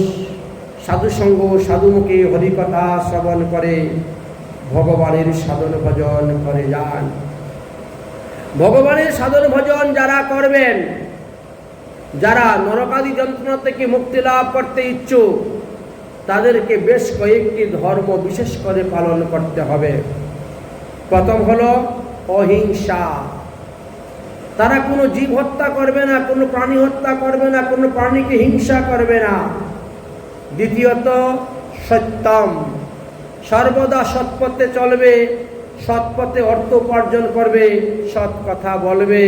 Speaker 1: সাধুসঙ্গ সাধুমুখে হরিকথা শ্রবণ করে ভগবানের সাধন ভজন করে যান। ভগবানের সাধন ভজন যারা করবেন, যারা নরকাদি যন্ত্রণা থেকে মুক্তি লাভ করতে ইচ্ছুক, তাদেরকে বেশ কয়েকটি ধর্ম বিশেষ করে পালন করতে হবে। প্রথম হলো অহিংসা। তারা কোনো জীব হত্যা করবে না, কোনো প্রাণী হত্যা করবে না, কোনো প্রাণীকে হিংসা করবে না। দ্বিতীয়ত সত্যম, সর্বদা সৎপথে চলবে, সৎপথে অর্থ উপার্জন করবে, সৎ কথা বলবে,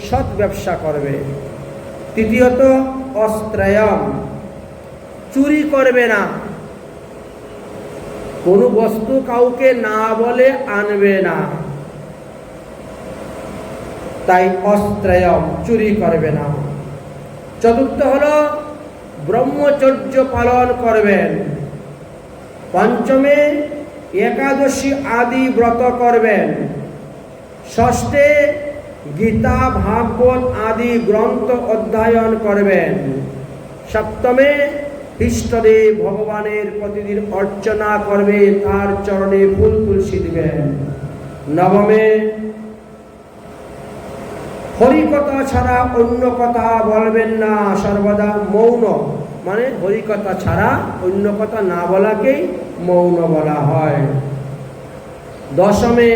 Speaker 1: সৎ ব্যবসা করবে। তৃতীয়ত অস্ত্রয়ম, চুরি করবে না, কোনো বস্তু কাউকে না বলে আনবে না, তাই অস্ত্রয়ম, চুরি করবে না। চতুর্থ হলো ব্রহ্মচর্য পালন করবেন। পঞ্চমে একাদশী আদি ব্রত করবেন। ষষ্ঠে গীতা ভাগবত আদি গ্রন্থ অধ্যয়ন করবেন। সপ্তমে ইষ্টদেব ভগবানের প্রতিদিন অর্চনা করবে, তার চরণে ফুল তুলসী দিবেন। নবমে হরিকথা ছাড়া অন্য কথা বলবেন না, সর্বদা মৌন, মানে হরিকথা ছাড়া অন্য কথা না বলাকেই মৌন বলা হয়। দশমে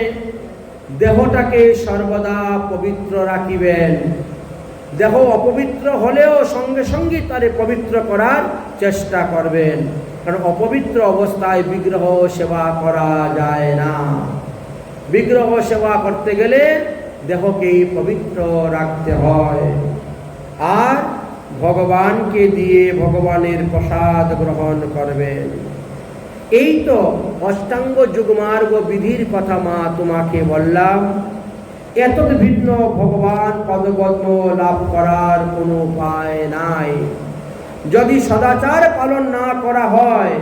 Speaker 1: দেহটাকে সর্বদা পবিত্র রাখিবেন। দেহ অপবিত্র হলেও সঙ্গে সঙ্গে তারে পবিত্র করার চেষ্টা করবেন, কারণ অপবিত্র অবস্থায় বিগ্রহ সেবা করা যায় না। বিগ্রহ সেবা করতে গেলে দেহকেই পবিত্র রাখতে হয়। আর ভগবানকে দিয়ে ভগবানের প্রসাদ গ্রহণ করবেন। এই তো অষ্টাঙ্গ যুগমার্গ বিধির কথা মা তোমাকে বললাম। এত ভিন্ন ভগবান পদপদ্ম লাভ করার কোনো উপায় নাই। যদি সদাচার পালন না করা হয়,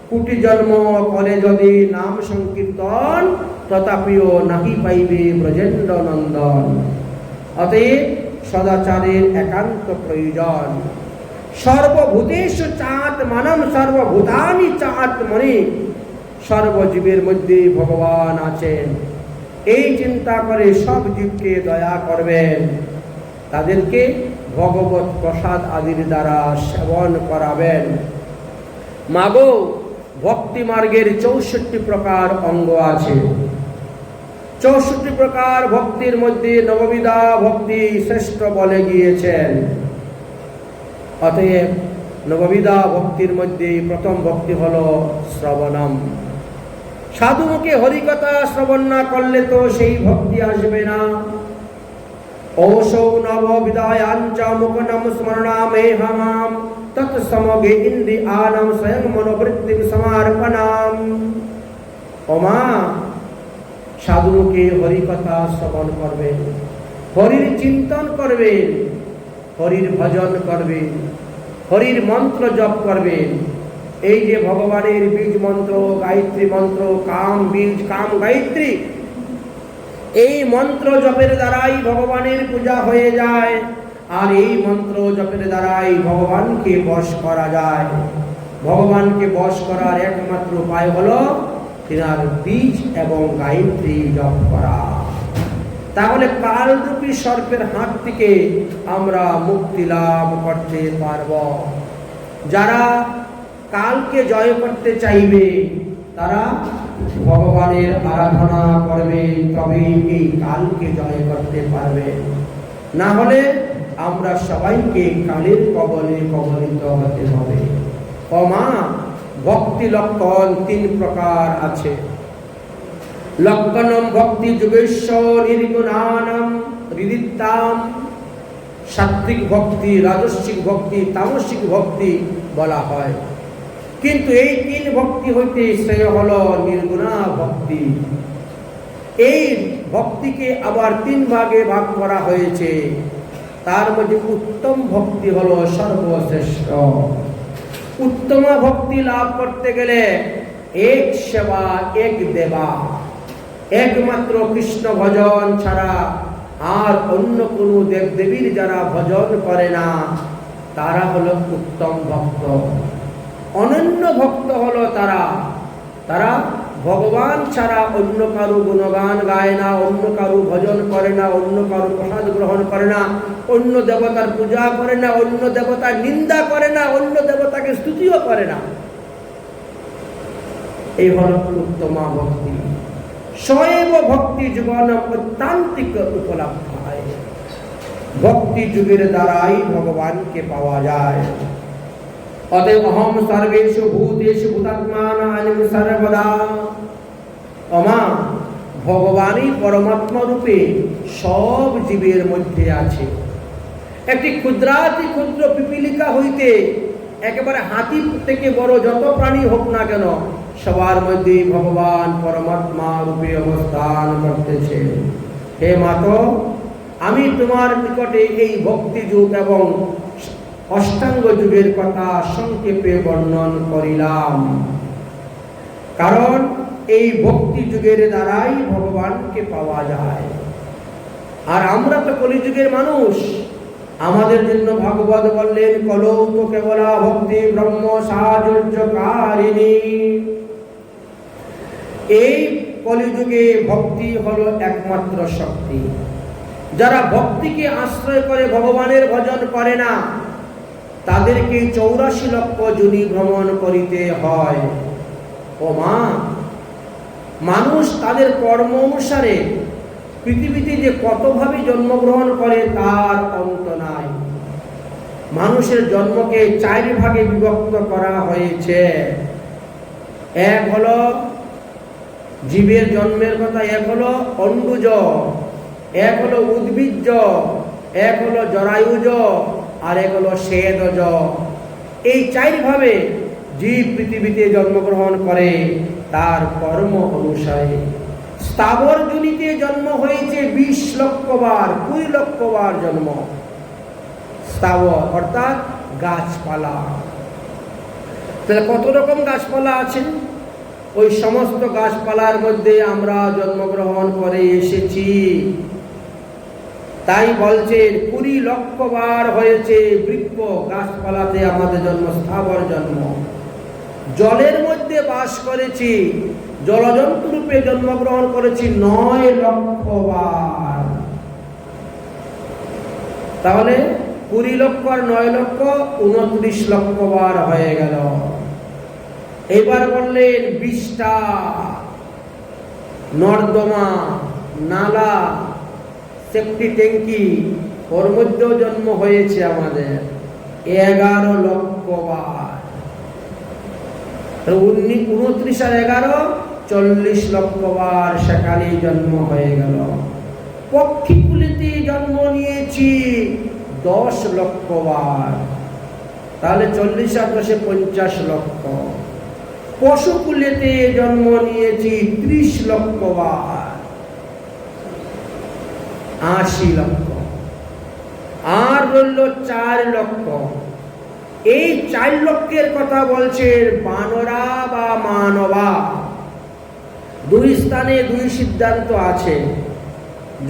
Speaker 1: কোটি জন্ম করে যদি নাম সংকীর্তন, তথাপিও নাহি পাইবে ব্রজেন্দ্র নন্দন। অতএব সদাচারের একান্ত প্রয়োজন। সর্বভূতেষু চাত্মনম সর্বভূতানি চাত্মনি। সর্বজীবের মধ্যে ভগবান আছেন, এই চিন্তা করে সব জীবকে দয়া করবেন, তাদেরকে ভগবত প্রসাদ আদির দ্বারা সেবন করাবেন। মাগো, ভক্তি মার্গের 64 প্রকার অঙ্গ আছে। 64 প্রকার ভক্তির মধ্যে নববিধা ভক্তি শ্রেষ্ঠ বলে গিয়েছেন। অতএব নববিধা ভক্তির মধ্যে প্রথম ভক্তি হল শ্রবণম। সাধুমুখে হরিকথা শ্রবণ না করলে তো সেই ভক্তি আসবে না। ওষৌ নববিধায়াঞ্চ মুখনম স্মরণামে হামাম তৎসমগে ইন্দ্রিয়ানাম স্বয়ং মনোবৃত্তি সমার্পণাম। ওমা, সাধুকে হরিকথা শ্রবণ করবেন, হরির চিন্তন করবেন, হরির ভজন করবেন, হরির মন্ত্র জপ করবেন। এই যে ভগবানের বীজ মন্ত্র, গায়ত্রী মন্ত্র, কাম বীজ কাম গায়ত্রী, এই মন্ত্র জপের দ্বারাই ভগবানের পূজা হয়ে যায়। আর এই মন্ত্র জপের দ্বারাই ভগবানকে বশ করা যায়। ভগবানকে বশ করার একমাত্র উপায় হলো তিনার বীজ এবং গায়ত্রী জপ করা। তাহলে কালরূপী সর্পের হাত থেকে আমরা মুক্তি লাভ করতে পারব। যারা কালকে জয় করতে চাইবে তারা ভগবানের আরাধনা করবে, তবেই এই কালকে জয় করতে পারবে। না হলে আমরা সবাইকে কালের কবলে কবলিত হতে হবে। মা, ভক্তি লক্ষণ 3 প্রকার আছে। লক্ষণম ভক্তি যোগেশ্বর নির্গুণানাম হৃদিত্তাম। সাত্বিক ভক্তি, রাজস্বিক ভক্তি, তামসিক ভক্তি বলা হয়। কিন্তু এই 3 ভক্তি হইতে শ্রেয় হল নির্গুণা ভক্তি। এই ভক্তিকে আবার 3 ভাগে ভাগ করা হয়েছে। তার মধ্যে উত্তম ভক্তি হলো সর্বশ্রেষ্ঠ। উত্তম ভক্তি লাভ করতে গেলে এক সেবা এক দেবা, একমাত্র কৃষ্ণ ভজন ছাড়া আর অন্য কোনো দেবদেবীর যারা ভজন করে না তারা হলো উত্তম ভক্ত। অনন্য ভক্ত হলো তারা ভগবান ছাড়া অন্য কারো গুণগান গায় না, অন্য কারো ভজন করে না, অন্য কারো প্রসাদ গ্রহণ করে না, অন্য দেবতার পূজা করে না, অন্য দেবতার নিন্দা করে না, অন্য দেবতাকে স্তুতিও করে না। এই হল উত্তমা ভক্তি। স্বয়ং ভক্তি জীবন অত্যান্তিক উপলব্ধ হয়। ভক্তি যুগের দ্বারাই ভগবানকে পাওয়া যায়। অতএব অহম সর্বেষু ভূতেষু ভূতাত্মানানি সর্বদা। অমা, ভগবানই পরমাত্মা রূপে সব জীবের মধ্যে আছে। একটি ক্ষুদ্রাতি ক্ষুদ্র পিপিলিকা হইতে একেবারে হাতি থেকে বড় যত প্রাণী হোক না কেন, সবার মধ্যে ভগবান পরমাত্মা রূপে অবস্থান করতেছে। হে মাতো, আমি তোমার নিকটে এই ভক্তি যুগ এবং অষ্টাঙ্গ যুগের কথা সংক্ষেপে বর্ণন করিলাম। কারণ এই ভক্তি যুগের দ্বারাই ভগবানকে পাওয়া যায়। আর আমরা তো কলিযুগের মানুষ, আমাদের জন্য ভাগবত বললেন কলৌ তো কেবলা ভক্তি ব্রহ্ম সাহায্যকারিণী। এই কলিযুগে ভক্তি হলো একমাত্র শক্তি। যারা ভক্তিকে আশ্রয় করে ভগবানের ভজন করে না তাদেরকে 84 লক্ষ যোনি ভ্রমণ করিতে হয়। ও মা, মানুষ তাদের কর্ম অনুসারে পৃথিবীতে যে কতভাবে জন্মগ্রহণ করে তার অন্ত নাই। মানুষের জন্মকে 4 ভাগে বিভক্ত করা হয়েছে। এক হলো জীবের জন্মের কথা, এক হলো অন্ডুজ, এক হলো উদ্ভিজ্জ, এক হলো জরায়ুজ, আর এক হলো স্বেদজ। এই 4 ভাবে জীব পৃথিবীতে জন্মগ্রহণ করে তার কর্ম অনুসারে। স্থাবর যোনিতে জন্ম হয়েছে 20 লক্ষ বার, 20 লক্ষ বার জন্ম। স্থাবর অর্থাৎ গাছপালা। তাহলে কত রকম গাছপালা আছে? ওই সমস্ত গাছপালার মধ্যে আমরা জন্মগ্রহণ করে এসেছি। তাই বলছেন 20 লক্ষ বার হয়েছে বৃক্ষ গাছপালাতে আমাদের জন্ম, স্থাবর জন্ম। জলের মধ্যে বাস করেছি, জলজন্তু রূপে জন্মগ্রহণ করেছি 9 লক্ষ বার। তাহলে 20 লক্ষ আর 9 লক্ষ 29 লক্ষ বার হয়ে গেল। এবার বললেন 20টা নর্দমা, নালা, সেফটি ট্যাঙ্কি, ওর মধ্যেও জন্ম হয়েছে আমাদের 11 লক্ষ বার। 29 আর 11 40 লক্ষ বার সেখানেই জন্ম হয়ে গেল। পক্ষীকুলিতে জন্ম নিয়েছি 10 লক্ষ বার, তাহলে 40 আর 10 50 লক্ষ। পশুকুলেতে জন্ম নিয়েছি 30 লক্ষ বার, 80 লক্ষ, আর রইল 4 লক্ষ। এই 4 লক্ষের কথা বলছেন বানরা বা মানবা। দুই স্থানে দুই সিদ্ধান্ত আছে।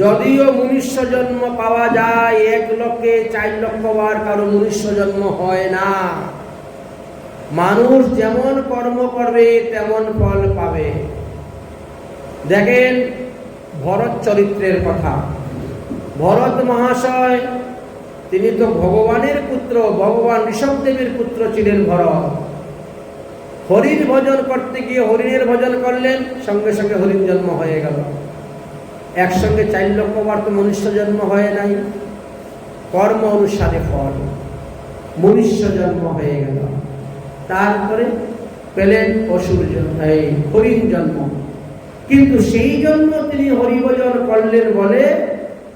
Speaker 1: যদিও মনুষ্য জন্ম পাওয়া যায় 1 লক্ষে 4 লক্ষ বার কারো মনুষ্য জন্ম হয় না। মানুষ যেমন কর্ম করবে তেমন ফল পাবে। দেখেন ভরত চরিত্রের কথা। ভরত মহাশয় তিনি তো ভগবানের পুত্র, ভগবান ঋষভদেবের পুত্র ছিলেন ভরত। হরির ভজন করতে গিয়ে হরিণের ভজন করলেন, সঙ্গে সঙ্গে হরিণ জন্ম হয়ে গেল। একসঙ্গে 4 লক্ষ বার তো মনুষ্য জন্ম হয় নাই। কর্ম অনুসারে ফল, মনুষ্য জন্ম হয়ে গেল। তারপরে পেলেন অসুর জন্ম, এই হরিণ জন্ম। কিন্তু সেই জন্য তিনি হরিভজন করলেন বলে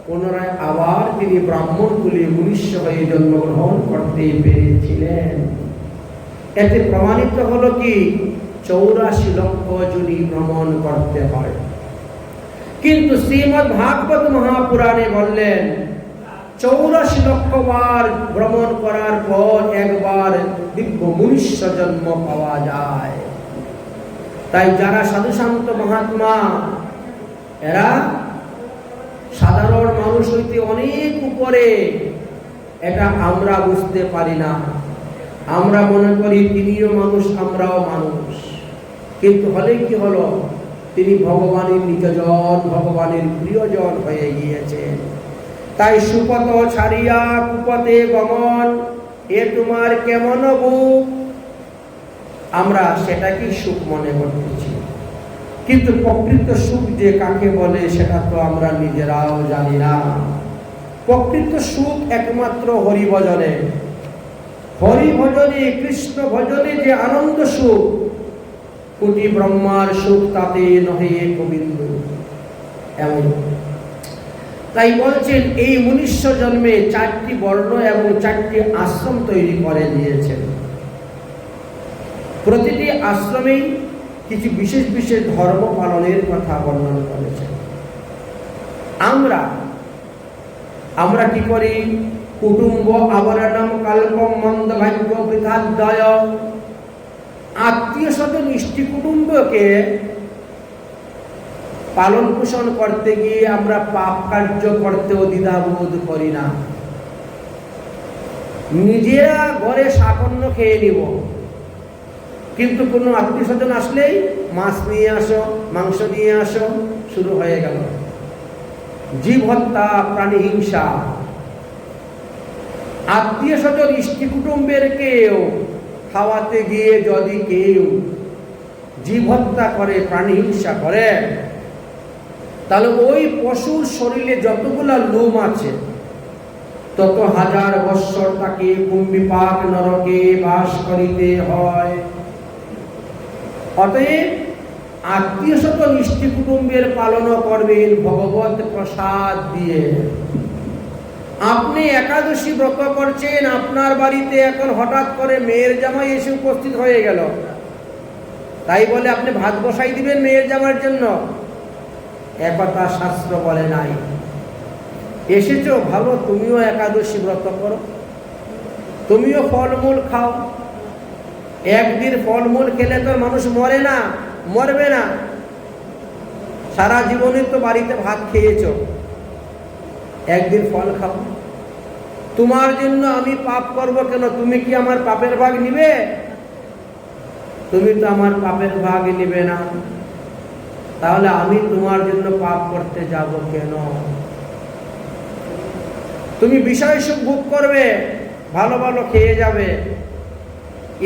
Speaker 1: পুনরায় আবার তিনি ব্রাহ্মণ কুলে মনুষ্য হয়ে জন্মগ্রহণ করতে পেরেছিলেন। এতে প্রমাণিত হলো কি 84 লক্ষ যোনি ভ্রমণ করতে হয়। কিন্তু শ্রীমদ্ ভাগবত মহাপুরাণে বললেন 84 লক্ষ বার ভ্রমণ করার পর একবার দিব্য মনুষ্য জন্ম পাওয়া যায়। তাই যারা সাধু সন্ত মহাত্মা এরা সাধারণ মানুষ হইতে অনেক উপরে, এটা আমরা বুঝতে পারি না। আমরা মনে করি তিনিও মানুষ, আমরাও মানুষ। কিন্তু হলে কি হলো, তিনি ভগবানের নিকটজন, ভগবানের প্রিয়জন হয়ে গিয়েছেন। তাই সুপত ছাড়িয়া কুপতে গমন, এ তোমার কেমন বুক, আমরা সেটাকে সুখ মনে করতেছি। কিন্তু প্রকৃত সুখ যে কাকে বলে সেটা তো আমরা নিজেরাও জানি না। প্রকৃত সুখ একমাত্র হরিভজনে। হরিভজনে, কৃষ্ণ ভজনে যে আনন্দ সুখ, কোটি ব্রহ্মার সুখ তাতে নহে গোবিন্দ। এমন তাই বলছেন এই মনুষ্য জন্মে 4টি বর্ণ এবং 4টি আশ্রম তৈরি করে দিয়েছেন। প্রতিটি আশ্রমেই কিছু বিশেষ বিশেষ ধর্ম পালনের কথা বর্ণনা করেছেন। আমরা কি করি, কুটুম্ব আবরণম কল্পম মন্দ ভাগ্য বৃথাদ্বয়, আত্মীয় স্বজন ইষ্টি কুটুম্বকে পালন পোষণ করতে গিয়ে আমরা পাপ কার্য করতেও দ্বিধাবোধ করি না। নিজেরা ঘরে সাকন্য খেয়ে নিব, কিন্তু কোনো আত্মীয় স্বজন আসলেই মাছ নিয়ে আসো, মাংস নিয়ে আসো, শুরু হয়ে গেল জীব হত্যা, প্রাণী হিংসা। আত্মীয় স্বজন ইষ্টি কুটুম্বের কেউ খাওয়াতে গিয়ে যদি কেউ জীব হত্যা করে, প্রাণী হিংসা করে, তাহলে ওই পশুর শরীরে যতগুলা লোম আছে তত হাজার বৎসর তাকে কুম্ভিপাক নরকে বাস করিতে হয়। অতএব আত্মীয় স্বজন ইষ্টি কুটুম্বের পালন করবেন ভগবত প্রসাদ দিয়ে। আপনি একাদশী ব্রত করছেন, আপনার বাড়িতে এখন হঠাৎ করে মেয়ের জামাই এসে উপস্থিত হয়ে গেল, তাই বলে আপনি ভাত বসাই দিবেন মেয়ের জামাইয়ের জন্য? একথা শাস্ত্র বলে নাই। এসেছো ভালো, তুমিও একাদশী ব্রত করো, তুমিও ফলমূল খাও। একদিন ফলমূল খেলে তো মানুষ মরে না, মরবে না। সারা জীবনে তো বাড়িতে ভাত খেয়েছ, একদিন ফল খাও। তোমার জন্য আমি পাপ করব কেন? তুমি কি আমার পাপের ভাগ নিবে? তুমি তো আমার পাপের ভাগ নিবে না, তাহলে আমি তোমার জন্য পাপ করতে যাব কেন? তুমি বিষয় সুখ ভোগ করবে, ভালো ভালো খেয়ে যাবে,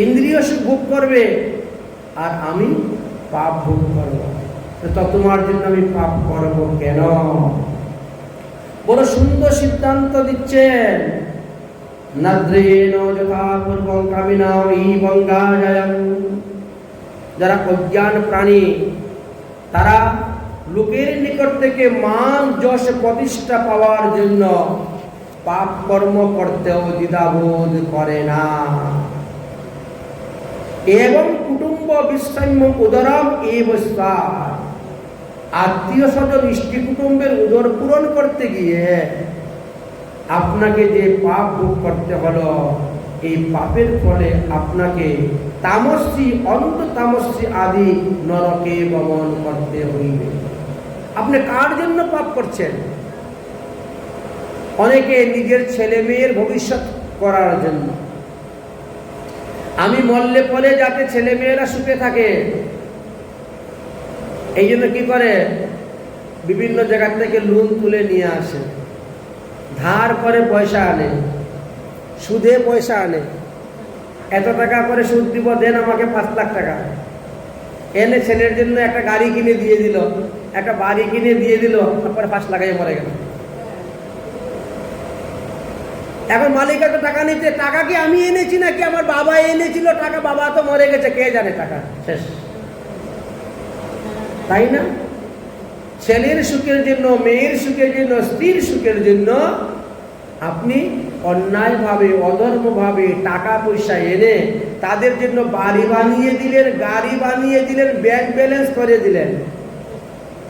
Speaker 1: ইন্দ্রিয় সুখ ভোগ করবে, আর আমি পাপ ভোগ করব, তো তোমার জন্য আমি পাপ করব কেন? বড় সুন্দর সিদ্ধান্ত দিচ্ছেন। নাদ্রেন যথা পূর্বং কামিনাম ইবঙ্গাজয়ং। যারা অজ্ঞান প্রাণী, তারা লোকের নিকট থেকে মান যশ প্রতিষ্ঠা পাওয়ার জন্য পাপ কর্ম করতেও দ্বিধাবোধ করে না। এবং কুটুম্ব বিশ্বম্য উদরম এ বস্তা। আত্মীয় স্বজন ইষ্টি কুটুম্বের উদর পূরণ করতে গিয়ে আপনাকে যে পাপ ভোগ করতে হলো, এই পাপের ফলে আপনাকে তামসী অন্ত তামসী আদি নরকে গমন করতে হইবে। আপনি কার জন্য পাপ করছেন? অনেকে নিজের ছেলে মেয়ের ভবিষ্যৎ করার জন্য। আমি মরলে পরে যাতে ছেলে মেয়েরা সুখে থাকে, এই জন্য কি করে, বিভিন্ন জায়গা থেকে লোন তুলে নিয়ে আসে, ধার করে পয়সা আনে, সুদে পয়সা আনে। এত টাকা করে সুদ দিব, দেন আমাকে 5 লাখ টাকা। এনে ছেলের জন্য একটা গাড়ি কিনে দিয়ে দিল, একটা বাড়ি কিনে দিয়ে দিল, তারপরে 5 লাখে মরে গেল। এখন মালিক একটা টাকা নিচ্ছে, টাকা কি আমি এনেছি নাকি আমার বাবা এনেছিল টাকা? বাবা তো মরে গেছে, কে জানে, টাকা শেষ, তাই না? ছেলের সুখের জন্য, মেয়ের সুখের জন্য, স্ত্রীর সুখের জন্য আপনি অন্যায়ভাবে, অধর্মভাবে টাকা পয়সা এনে তাদের জন্য বাড়ি বানিয়ে দিলেন, গাড়ি বানিয়ে দিলেন, ব্যাংক ব্যালেন্স করে দিলেন,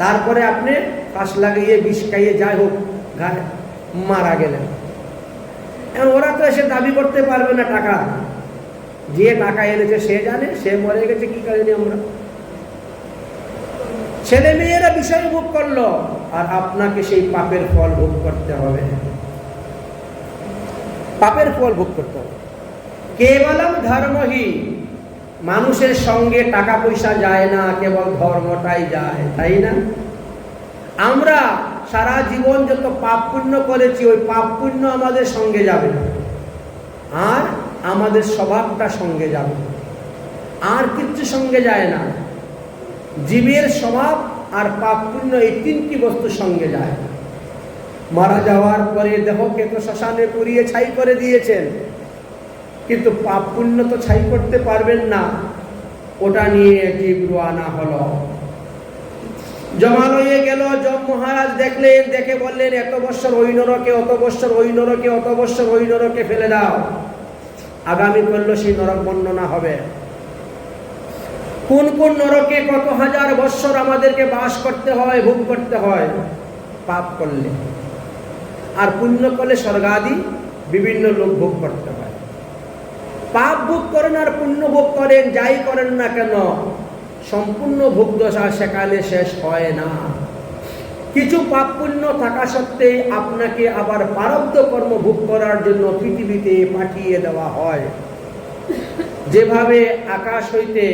Speaker 1: তারপরে আপনি 5 লাগিয়ে 20 খাইয়ে যাই হোক মারা গেলেন। এখন ওরা তো এসে দাবি করতে পারবে না টাকা, যে টাকা এনেছে সে জানে, সে মরে গেছে, কি করেনি আমরা? ছেলে মেয়েরা বিষয় ভোগ করলো, আর আপনাকে সেই পাপের ফল ভোগ করতে হবে, পাপের ফল ভোগ করতে হবে। কেবলম ধর্মহি, মানুষের সঙ্গে টাকা পয়সা যায় না, কেবল ধর্মটাই যায়, তাই না? আমরা সারা জীবন যত পাপ পুণ্য করেছি, ওই পাপ পুণ্য আমাদের সঙ্গে যাবে, আর আমাদের স্বভাবটা সঙ্গে যাবে, আর কিচ্ছু সঙ্গে যায় না। জীবের স্বভাব আর পাপ পুণ্য, এই 3টি বস্তু সঙ্গে যায়। মারা যাওয়ার পরে দেহকে তো শ্মশানে পুড়িয়ে ছাই করে দিয়েছেন, কিন্তু পাপ পুণ্য তো ছাই করতে পারবেন না, ওটা নিয়ে জীব রওনা হলো, জমা লয়ে গেল। যম মহারাজ দেখলেন, দেখে বললেন, এত বৎসর ওই নরকে, অত বৎসর ওই নরকে, অত বৎসর ওই নরকে ফেলে দাও, আগামী করলো সেই নরক বর্ণনা হবে। কোন কোন নরকে কত হাজার বৎসর আমাদেরকে বাস করতে হয়, ভোগ করতে হয় পাপ করলে, আর পুণ্য করলে স্বর্গাদি বিভিন্ন লোক ভোগ করতে হয়। পাপ ভোগ করেন আর পুণ্য ভোগ করেন, যাই করেন না কেন, সম্পূর্ণ ভোগ দশা সেকালে শেষ হয় না। কিছু পাপ পুণ্য থাকা সত্ত্বে আপনাকে আবার প্রারব্ধ কর্ম ভোগ করার জন্য পৃথিবীতে পাঠিয়ে দেওয়া হয়। যেভাবে আকাশ হইতে,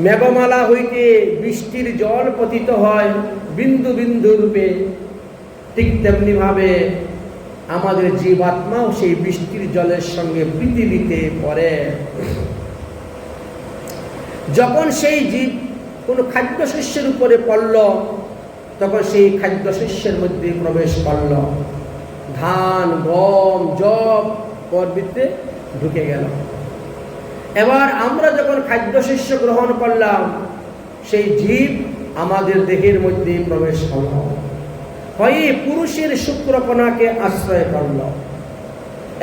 Speaker 1: মেঘমালা হইতে বৃষ্টির জল পতিত হয় বিন্দু বিন্দু রূপে, ঠিক তেমনি ভাবে আমাদের জীবাত্মাও সেই বৃষ্টির জলের সঙ্গে পৃথিবীতে পড়ে। যখন সেই জীব কোনো খাদ্যশস্যের উপরে পড়ল, তখন সেই খাদ্যশস্যের মধ্যে প্রবেশ করল, ধান, গম, যব প্রভৃতিতে ঢুকে গেল। এবার আমরা যখন খাদ্যশস্য গ্রহণ করলাম, সেই জীব আমাদের দেহের মধ্যে প্রবেশ করল, হয়ে পুরুষের শুক্রকণাকে আশ্রয় করল।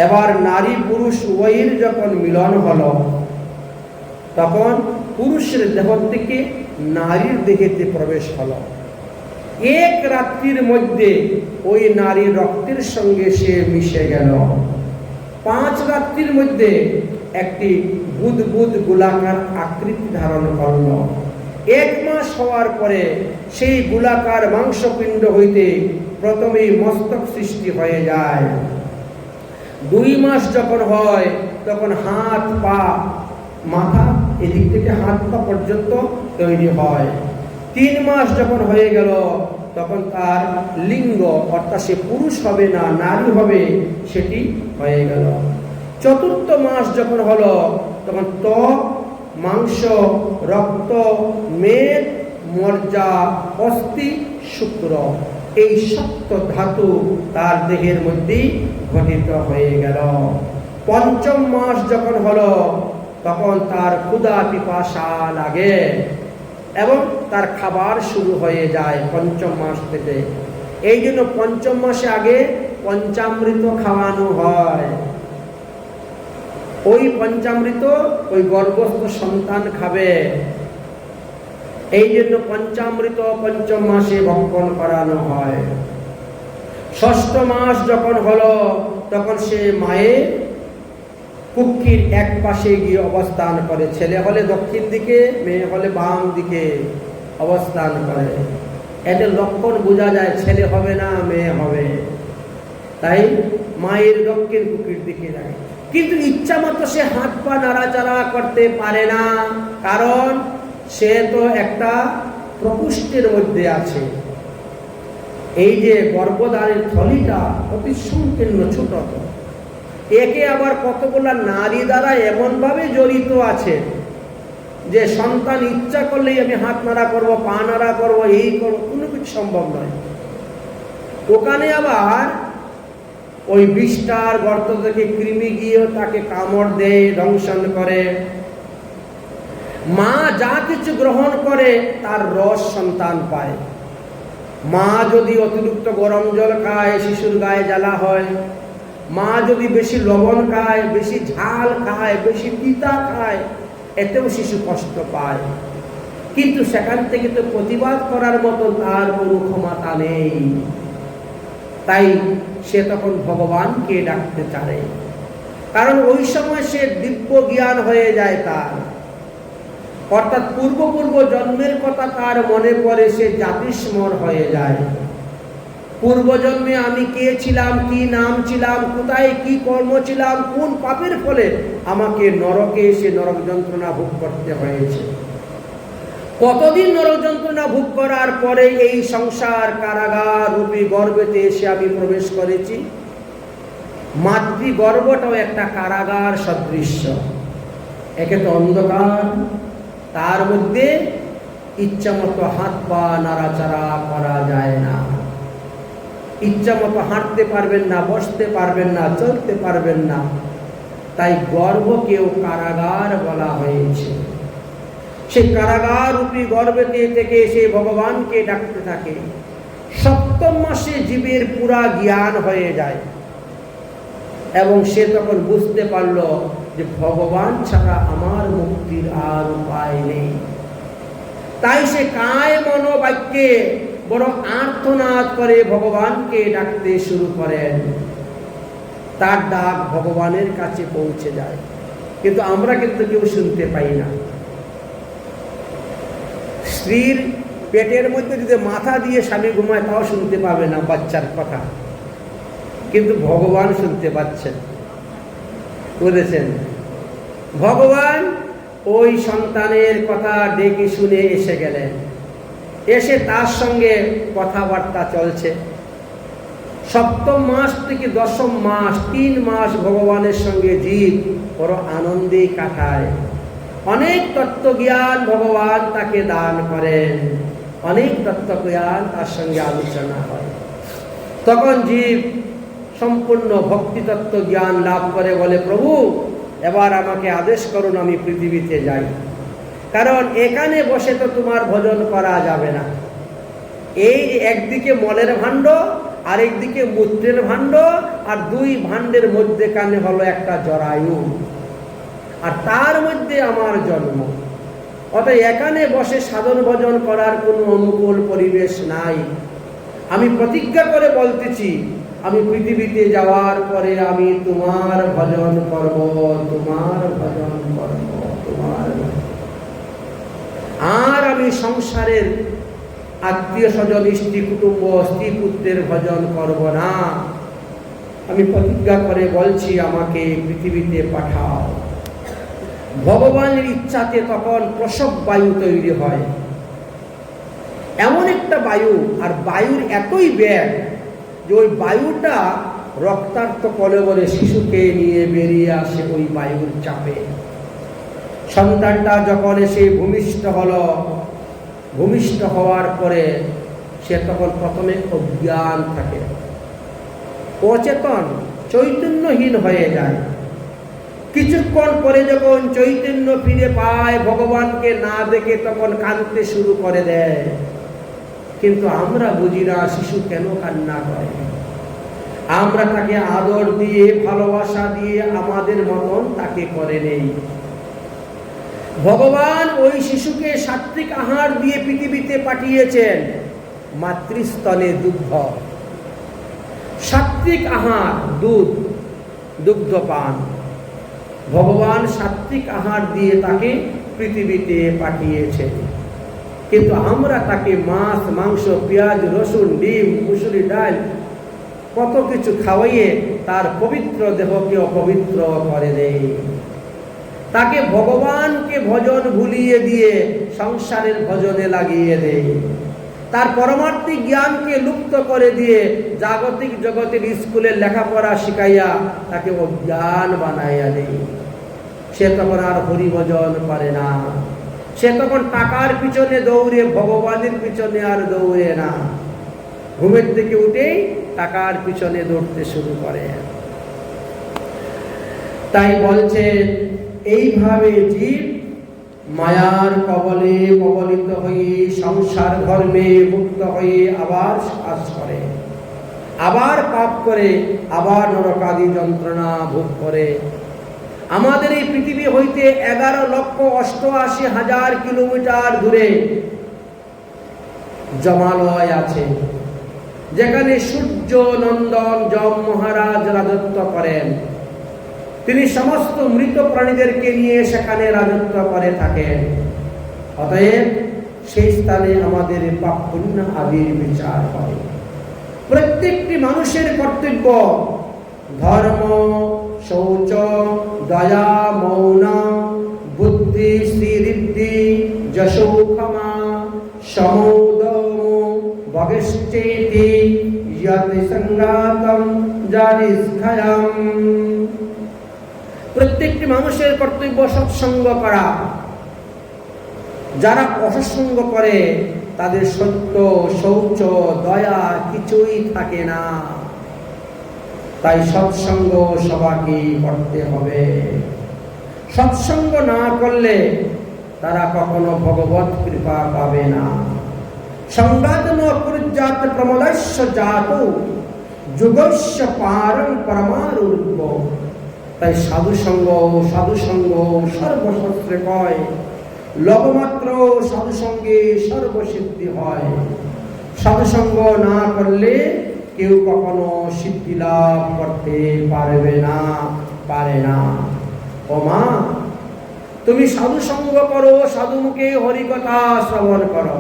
Speaker 1: এবার নারী পুরুষ উভয়ের যখন মিলন হলো, তখন পুরুষের দেহ থেকে নারীর দেহেতে প্রবেশ হলো। এক রাত্রির মধ্যে ওই নারীর রক্তের সঙ্গে সে মিশে গেল। 5 রাত্রির মধ্যে একটি বুদবুদ গোলাকার আকৃতি ধারণ করল। 1 মাস হওয়ার পরে সেই গোলাকার মাংসপিণ্ড হইতে প্রথমেই মস্তক সৃষ্টি হয়ে যায়। 2 মাস যখন হয়, তখন হাত, পা, মাথা, এদিক থেকে হাত পা পর্যন্ত তৈরি হয়। 3 মাস যখন হয়ে গেল, তখন তার লিঙ্গ, অর্থাৎ সে পুরুষ হবে না, নারী হবে, সেটি হয়ে গেল। 4র্থ মাস যখন হলো, তখন ত্বক, মাংস, রক্ত, মেদ, মজ্জা, অস্থি, শুক্র, এই সপ্ত ধাতু তার দেহের মধ্যে ঘটিত হয়ে গেল। 5ম মাস যখন হলো, তখন তার ক্ষুধা পিপাসা লাগে এবং তার খাবার শুরু হয়ে যায় 5ম মাস থেকে। এই জন্য 5ম মাসে আগে পঞ্চামৃত খাওয়ানো হয়। ওই পঞ্চামৃত ওই গর্ভস্থ সন্তান খাবে। এই জন্য পঞ্চামৃত পঞ্চম মাসে ভক্ষণ করানো হয়। ষষ্ঠ মাস যখন হলো তখন সে মায়ের কুক্ষির এক পাশে গিয়ে অবস্থান করে। ছেলে হলে দক্ষিণ দিকে, মেয়ে হলে বাম দিকে অবস্থান করে। এতে লক্ষণ বোঝা যায় ছেলে হবে না মেয়ে হবে। তাই মায়ের দক্ষিণ কুক্ষির দিকে যায়, কিন্তু ইচ্ছা মতো সে হাত পা নাড়াচাড়া করতে পারে না, কারণ সে তো একটা প্রকোষ্ঠের মধ্যে আছে। এই যে গর্ভধারীর থলিটা অতি সংকীর্ণ ছোট, একে আবার কতগুলা নারী দ্বারা এমনভাবে জড়িত আছে যে সন্তান ইচ্ছা করলেই আমি হাত নাড়া করব, পা নাড়া করব, এই করবো, কোনো কিছু সম্ভব নয়। ওখানে আবার ওই বিষটার গর্ত থেকে কৃমি গিয়েও তাকে কামড় দেয়, দংশন করে। মা যা কিছু গ্রহণ করে তার রস সন্তান পায়। মা যদি অতিরিক্ত গরম জল খায়, শিশুর গায়ে জ্বালা হয়। মা যদি বেশি লবণ খায়, বেশি ঝাল খায়, বেশি পিতা খায়, এতেও শিশু কষ্ট পায়। কিন্তু সেখান থেকে তো প্রতিবাদ করার মতো তার কোনো ক্ষমতা নেই। তাই সে তখন ভগবানকে ডাকতে চায়, কারণ ওই সময় সে দিব্য জ্ঞান হয়ে যায় তার, অর্থাৎ পূর্ব জন্মের কথা তার মনে পড়ে, সে জাতিস্মর হয়ে যায়। পূর্বজন্মে আমি কে ছিলাম, কি নাম ছিলাম, কোথায় কি কর্ম ছিলাম, কোন পাপের ফলে আমাকে নরকে এসে নরক যন্ত্রণা ভোগ করতে হয়েছে। কতদিন নরক যন্ত্রণা ভোগ করার পরে এই সংসার কারাগার রূপী গর্ভেতে এসে আমি প্রবেশ করেছি। মাতৃগর্ভটাও একটা কারাগার সদৃশ্য। একে তো অন্ধকার, তার মধ্যে ইচ্ছা মতো হাত পা নাড়াচাড়া করা যায় না, ইচ্ছা মতো হাঁটতে পারবেন না, বসতে পারবেন না, চলতে পারবেন না। তাই গর্ভকেও কারাগার বলা হয়েছে। সেই কারাগার রূপী গর্ভে থেকে সে ভগবানকে ডাকতে থাকে। সপ্তম মাসে জীবের পুরা জ্ঞান হয়ে যায় এবং সে তখন বুঝতে পারল যে ভগবান ছাড়া আমার মুক্তির আর উপায় নেই। তাই সে কায় মনোবাক্যে বড় আর্তনাদ করে ভগবানকে ডাকতে শুরু করেন। তার ডাক ভগবানের কাছে পৌঁছে যায়, কিন্তু আমরা কিন্তু কেউ শুনতে পাই না। স্ত্রীর পেটের মধ্যে যদি মাথা দিয়ে স্বামী ঘুমায় তাও শুনতে পাবে না বাচ্চার কথা, কিন্তু ভগবান শুনতে পাচ্ছেন। বুঝেছেন? ভগবান ওই সন্তানের কথা ডেকে শুনে এসে গেলেন, এসে তার সঙ্গে কথাবার্তা চলছে। সপ্তম মাস থেকে দশম মাস 3 মাস ভগবানের সঙ্গে জীব বড় আনন্দে কাটায়। অনেক তত্ত্বজ্ঞান ভগবান তাকে দান করেন, অনেক তত্ত্বজ্ঞান তার সঙ্গে আলোচনা হয়। তখন জীব সম্পূর্ণ ভক্তি তত্ত্ব জ্ঞান লাভ করে বলে, প্রভু এবার আমাকে আদেশ করুন, আমি পৃথিবীতে যাই, কারণ এখানে বসে তো তোমার ভজন করা যাবে না। এই একদিকে মলের ভাণ্ড, আরেকদিকে মূত্রের ভাণ্ড, আর 2 ভাণ্ডের মধ্যেখানে হলো একটা জরায়ু, আর তার মধ্যে আমার জন্ম। অতএব এখানে বসে সাধন ভজন করার কোনো অনুকূল পরিবেশ নাই। আমি প্রতিজ্ঞা করে বলতেছি, আমি পৃথিবীতে যাওয়ার পরে আমি তোমার ভজন করব, তোমার ভজন করব, তোমার। আর আমি সংসারের আত্মীয় স্বজন, স্ত্রী কুটুম্ব, স্ত্রী পুত্রের ভজন করব না। আমি প্রতিজ্ঞা করে বলছি, আমাকে পৃথিবীতে পাঠাও। ভগবানের ইচ্ছাতে তখন প্রসব বায়ু তৈরি হয়, এমন একটা বায়ু, আর বায়ুর এতই বেগ যে ওই বায়ুটা রক্তাক্ত কলেবরে শিশুকে নিয়ে বেরিয়ে আসে ওই বায়ুর চাপে। সন্তানটা যখন এসে ভূমিষ্ঠ হলো, ভূমিষ্ঠ হওয়ার পরে সে তখন প্রথমে অজ্ঞান থাকে, অচেতন, চৈতন্যহীন হয়ে যায়। কিছুক্ষণ পরে যখন চৈতন্য ফিরে পায়, ভগবানকে না দেখে তখন কাঁদতে শুরু করে দেয়। কিন্তু আমরা বুঝি না শিশু কেন কান্না করে। আমরা তাকে আদর দিয়ে, ভালোবাসা দিয়ে আমাদের মতন তাকে করে নেই। ভগবান ওই শিশুকে সাত্বিক আহার দিয়ে পৃথিবীতে পাঠিয়েছেন, মাতৃস্তনে দুগ্ধ, সাত্বিক আহার, দুধ, দুগ্ধ পান। ভগবান সাত্বিক আহার দিয়ে তাকে পৃথিবীতে পাঠিয়েছেন, কিন্তু আমরা তাকে মাছ, মাংস, পেঁয়াজ, রসুন, ডিম, মুসুরি ডাল কত কিছু খাওয়াইয়ে তার পবিত্র দেহকে অপবিত্র করে দেয়। তাকে ভগবানকে ভজন ভুলিয়ে দিয়ে সংসারের ভজনে লাগিয়ে দেয়। তার পরমার্থিক জ্ঞানকে লুপ্ত করে দিয়ে জাগতিক জগতের স্কুলে লেখাপড়া শিখাইয়া তাকে অজ্ঞান বানাইয়া দেয়। সে তখন আর হরিভজন করে না, সে তখন টাকার পিছনে দৌড়ে, ভগবানের পিছনে আর দৌড়ে না। ঘুমের থেকে উঠেই টাকার পিছনে দৌড়তে শুরু করে। তাই বলছেন, এইভাবে জীব মায়ার কবলে কবলিত হয়ে সংসার ধর্মে মুক্ত হয়ে আবার কাজ করে, আবার পাপ করে, আবার নরকাদি যন্ত্রণা ভোগ করে। আমাদের এই পৃথিবী হইতে 11,88,000 কিলোমিটার দূরে যমালয় আছে, যেখানে সূর্য নন্দন যম মহারাজ রাজত্ব করেন। তিনি সমস্ত মৃত প্রাণীদেরকে নিয়ে সেখানে রাজত্ব করে থাকেন। অতএব সেই স্থানে আমাদের পাপ পুণ্য আদির বিচার হয়। প্রত্যেকটি মানুষের কর্তব্য ধর্ম, শৌচ, দয়া, মৌন, বুদ্ধি, শ্রীঋদ্ধি, যশো, ক্ষমা, সমৌদম, ভগশ্চেতি, যতি সংঘাতম, জারিষ্ঠয়ম। প্রত্যেকটি মানুষের কর্তব্য সৎসঙ্গ করা। যারা অসৎসঙ্গ করে তাদের সত্য, শৌচ, দয়া কিছুই থাকে না। তাই সৎসঙ্গ সবাইকে করতে হবে। সৎসঙ্গ না করলে তারা কখনো ভগবত কৃপা পাবে না। সংবাদন পুরুজাত প্রমোদস্য জাত যুগস্য পারং পরমারূপ। তাই সাধুসঙ্গ, সাধুসঙ্গ সর্বশস্ত্রে কয়, লবমাত্র সাধুসঙ্গে সর্বসিদ্ধি হয়। সাধুসঙ্গ না করলে কেউ কখনো সিদ্ধি লাভ করতে পারবে না, পারে না। ও মা, তুমি সাধুসঙ্গ করো, সাধু মুখে হরিকথা শ্রবণ করো।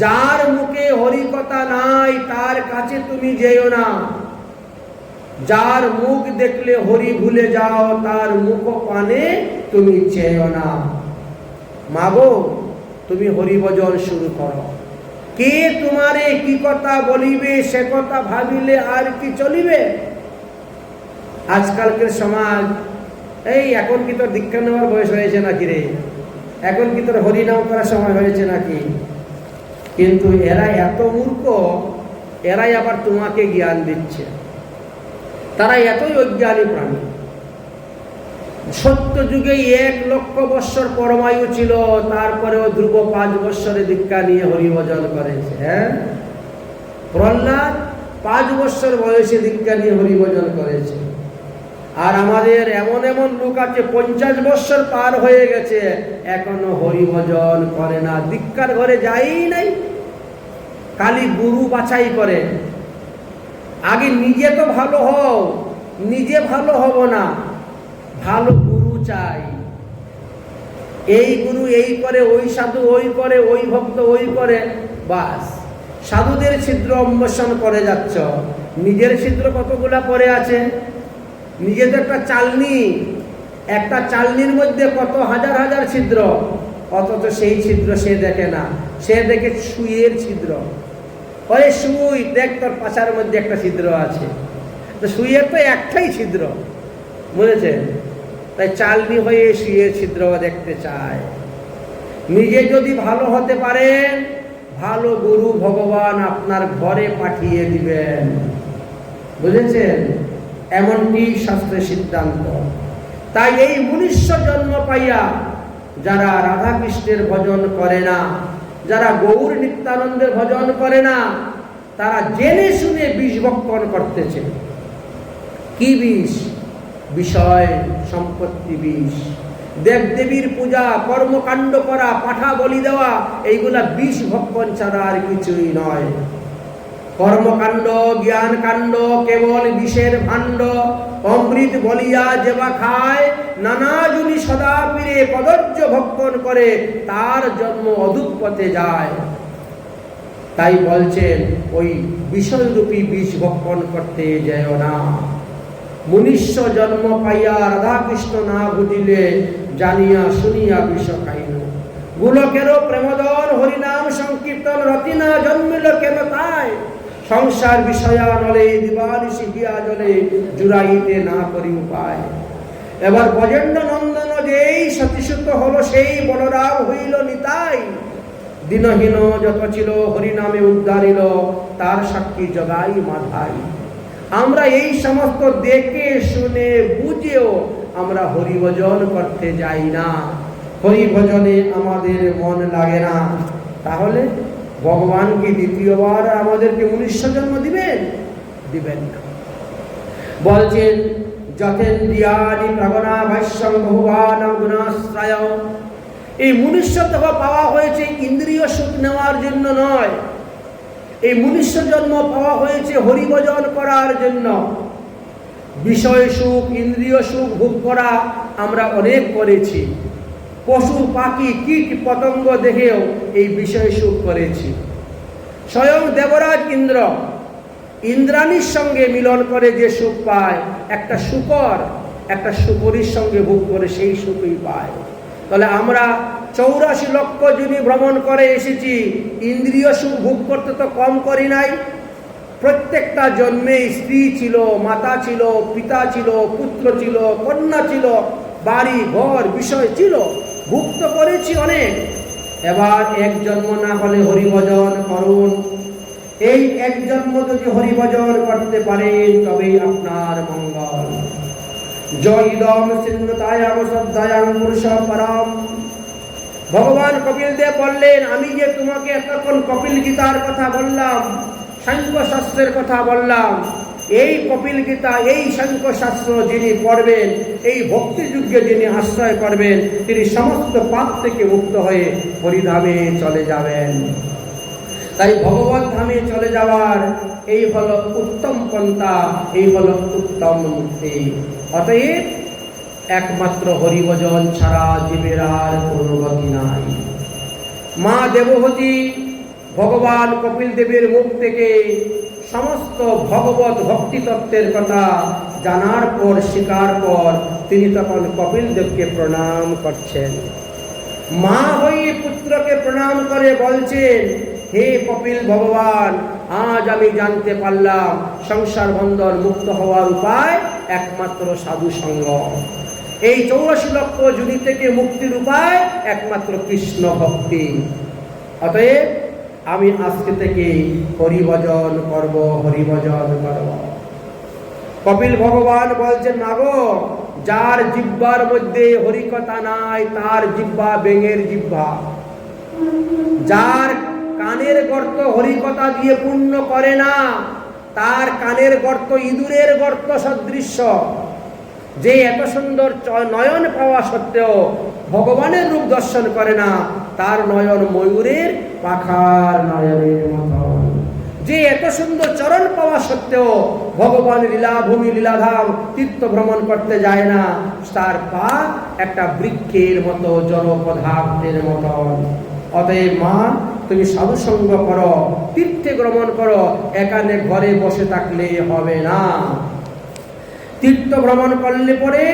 Speaker 1: যার মুখে হরিকথা নাই তার কাছে তুমি যেও না। যার মুখ দেখলে হরি ভুলে যাও, তার মুখ পানে তুমি চেয়েও না। মাগো, তুমি হরিভজন শুরু করো। কে তোমারে কি কথা বলিবে সে কথা ভাবিলে আর কি চলিবে। আজকালকার সমাজ, এই এখন কি তোর দীক্ষা নেওয়ার বয়স হয়েছে নাকি রে, এখন কি তোর হরিনাম করার সময় হয়েছে নাকি। কিন্তু এরা এত মূর্খ, এরাই আবার তোমাকে জ্ঞান দিচ্ছে। তারা এতই অজ্ঞানী প্রাণী। সত্য যুগে 1,00,000 বৎসর পরমায়ু ছিল, তারপরেও ধ্রুব 5 বৎসরে দীক্ষা নিয়ে হরিভজন করেছে। হ্যাঁ, প্রহ্লাদ 5 বৎসর বয়সে দীক্ষা নিয়ে হরিভজন করেছে। আর আমাদের এমন এমন লোক আছে 50 বৎসর পার হয়ে গেছে, এখনো হরিভজন করে না, দীক্ষার ঘরে যাই নাই। খালি গুরু বাছাই করে। আগে নিজে তো ভালো হও, নিজে ভালো হব না, ভালো গুরু চাই। এই গুরু এই করে, ওই সাধু ওই করে, ওই ভক্ত ওই করে, বাস সাধুদের ছিদ্র অন্বেষণ করে যাচ্ছ। নিজের ছিদ্র কতগুলা পড়ে আছে। নিজে তো একটা চালনি, একটা চালনির মধ্যে কত হাজার হাজার ছিদ্র, অথচ সেই ছিদ্র সে দেখে না। সে দেখে সুইয়ের ছিদ্র। ওই সুই দেখ, তোর পাশার মধ্যে একটা ছিদ্র আছে। তো সুইয়ের তো একটাই ছিদ্র, বুঝেছেন। তাই চালনি হয়ে সুইয়ের ছিদ্র দেখতে চায়। নিজে যদি ভালো হতে পারেন, ভালো গুরু ভগবান আপনার ঘরে পাঠিয়ে দিবেন, বুঝেছেন। এমনটি শাস্ত্রের সিদ্ধান্ত। তাই এই মনুষ্য জন্ম পাইয়া যারা রাধা কৃষ্ণের ভজন করে না, যারা গৌর নিত্যানন্দের ভজন করে না, তারা জেনে শুনে বিষ ভক্ষণ করতেছে। কি বিষ? বিষয় সম্পত্তি বিষ। দেবদেবীর পূজা, কর্মকাণ্ড করা, পাঠা বলি দেওয়া, এইগুলা বিষ ভক্ষণ ছাড়া আর কিছুই নয়। কর্মকাণ্ড, জ্ঞান কাণ্ড কেবল বিষের ভাণ্ড, অমৃত বলিয়া যেবা খায়, নানা জুনি সদা পীরে কদর্য ভক্ষণ করে, তার জন্ম অধুক পথে যায়। তাই বলছেন ওই বিষয়রূপী বিষ ভক্ষণ করতে যেও না। মনুষ্য জন্ম পাইয়া রাধাকৃষ্ণ না বুঝিলে, জানিয়া শুনিয়া বিষ খাইল। গোলকেরও প্রেমদন হরিনাম সংকীর্তন রতি না জন্মিল কেন তাই, সংসার বিষয়া নলে দিবানিশি গিয়া জলে, জুড়াইতে না করি উপায়। এবার ব্রজেন্দ্র নন্দন যেই সতীসূত হলো, সেই বলরাম হইল নিতাই। দিনহীন যত ছিল হরিনামে উদ্ধারিল, তার সাক্ষী জগাই মাধাই। আমরা এই সমস্ত দেখে শুনে বুঝেও আমরা হরিভজন করতে যাই না, হরিভজনে আমাদের মন লাগে না। তাহলে ভগবান কি দ্বিতীয়বার আমাদেরকে মনুষ্য জন্ম দিবেন? দিবেন না। বলছেন যথেন্দ্রিয়ানি প্রগণা ভাষ্যং বহুবান গুণাশ্রয়। এই মনুষ্য দেহ পাওয়া হয়েছে ইন্দ্রিয় সুখ নেওয়ার জন্য নয়, এই মনুষ্য জন্ম পাওয়া হয়েছে হরিভজন করার জন্য। বিষয় সুখ, ইন্দ্রিয় সুখ ভোগ করা আমরা অনেক করেছি, পশু পাখি কীট পতঙ্গ দেখেও এই বিষয় সুখ করেছি। স্বয়ং দেবরাজ ইন্দ্র ইন্দ্রাণীর সঙ্গে মিলন করে যে সুখ পায়, একটা শুকর একটা শুকরীর সঙ্গে ভোগ করে সেই সুখই পায়। তাহলে আমরা 84 লক্ষ যোনি ভ্রমণ করে এসেছি, ইন্দ্রিয় সুখ ভোগ করতে তো কম করি নাই। প্রত্যেকটা জন্মে স্ত্রী ছিল, মাতা ছিল, পিতা ছিল, পুত্র ছিল, কন্যা ছিল, বাড়ি ঘর বিষয় ছিল, ভোগ তো করেছি অনেক। এবার এক জন্ম না হলে হরিভজন করুন। এই এক জন্ম যদি হরিভজন করতে পারেন তবেই আপনার মঙ্গল। জয়দম সিন্ধুতায়াম শ্রদ্ধায়াম পুরুষ পরম। ভগবান কপিল দেব বললেন, আমি যে তোমাকে এতক্ষণ কপিল গীতার কথা বললাম, সাংখ্য শাস্ত্রের কথা বললাম, এই কপিল গীতা, এই সাংখ্য শাস্ত্র যিনি পড়বেন, এই ভক্তি যুগে যিনি আশ্রয় করবেন, তিনি সমস্ত পাপ থেকে মুক্ত হয়ে হরিধামে চলে যাবেন। তাই ভগবত ধামে চলে যাওয়ার এই হলো উত্তম পন্থা, এই হলো উত্তম মুক্তি। অতএব একমাত্র হরিভজন ছাড়া জীবের আর কোনো গতি নাই। মা দেবহূতি ভগবান কপিল দেবের মুখ থেকে সমস্ত ভগবত ভক্তি তত্ত্বের কথা জানার পর, শিকার পর, তিনি তখন কপিল দেবকে প্রণাম করছেন। মা হয়ে পুত্রকে প্রণাম করে বলছেন, হে কপিল ভগবান, আজ আমি জানতে পারলাম সংসার বন্ধন মুক্ত হওয়ার উপায় একমাত্র সাধু সঙ্গ। এই 84 লক্ষ যোনি থেকে মুক্তির উপায় একমাত্র কৃষ্ণ ভক্তি। অতএব আমি আজকে থেকে হরিভজন করব, হরিভজন করব। কপিল ভগবান বলছেন, মাগো, যার জিহ্বার মধ্যে হরিকথা নাই তার জিহ্বা ব্যাঙের জিহ্বা। যার কানের গর্ত হরিকথা দিয়ে পূর্ণ করে না, তার কানের গর্ত ইঁদুরের গর্ত সদৃশ্য। যে এত সুন্দর নয়ন পাওয়া সত্ত্বেও ভগবানের রূপ দর্শন করে না, তার নয়ন ময়ূরের পাখার নয়নের মতন। যে এত সুন্দর চরণ পাওয়া সত্ত্বেও ভগবান লীলাভূমি লীলাধাম তীর্থ ভ্রমণ করতে যায় না, তার পা একটা বৃক্ষের মতো, জড় পদার্থের মতন। অতএব মা, তুমি সাধুসঙ্গ করো, তীর্থে ভ্রমণ করো, এখানে ঘরে বসে থাকলে হবে না। তীর্থ ভ্রমণ করলে পরে,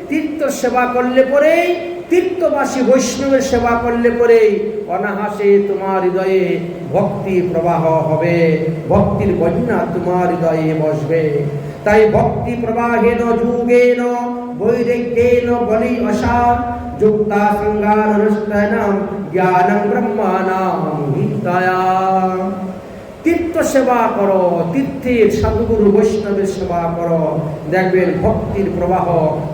Speaker 1: তীর্থ সেবা করলে পরে, তীর্থবাসী বৈষ্ণবের সেবা করলে পরে অনাহাসে তোমার হৃদয়ে ভক্তি প্রবাহ হবে, ভক্তির বন্যা তোমার হৃদয়ে বসবে। তাই ভক্তি প্রবাহেন যুগেন বৈরাগ্যেন বলি অসা যুক্তা সঙ্গান অনুষ্ঠানম জ্ঞানম ব্রহ্মানাম হিতায়া। তীর্থ সেবা করো, তীর্থের সাধুগুরু বৈষ্ণবের সেবা করো, দেখবেন ভক্তির প্রবাহ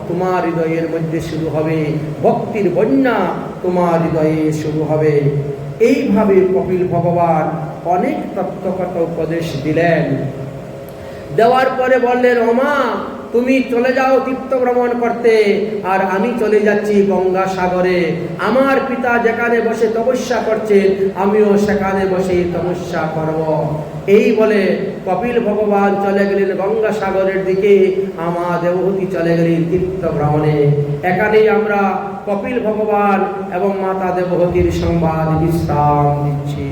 Speaker 1: তোমার হৃদয়ের মধ্যে শুরু হবে, ভক্তির বন্যা তোমার হৃদয়ে শুরু হবে। এইভাবে কপিল ভগবান অনেক তত্ত্বগত উপদেশ দিলেন। দেওয়ার পরে বললেন, ওমা তুমি চলে যাও তীর্থ ভ্রমণ করতে, আর আমি চলে যাচ্ছি গঙ্গা সাগরে। আমার পিতা যেখানে বসে তপস্যা করছেন, আমিও সেখানে বসে তপস্যা করব। এই বলে কপিল ভগবান চলে গেলেন গঙ্গা সাগরের দিকে, আমা দেবহূতি চলে গেলেন তীর্থ ভ্রমণে। এখানেই আমরা কপিল ভগবান এবং মাতা দেবহূতির সংবাদ বিশ্রাম দিচ্ছি।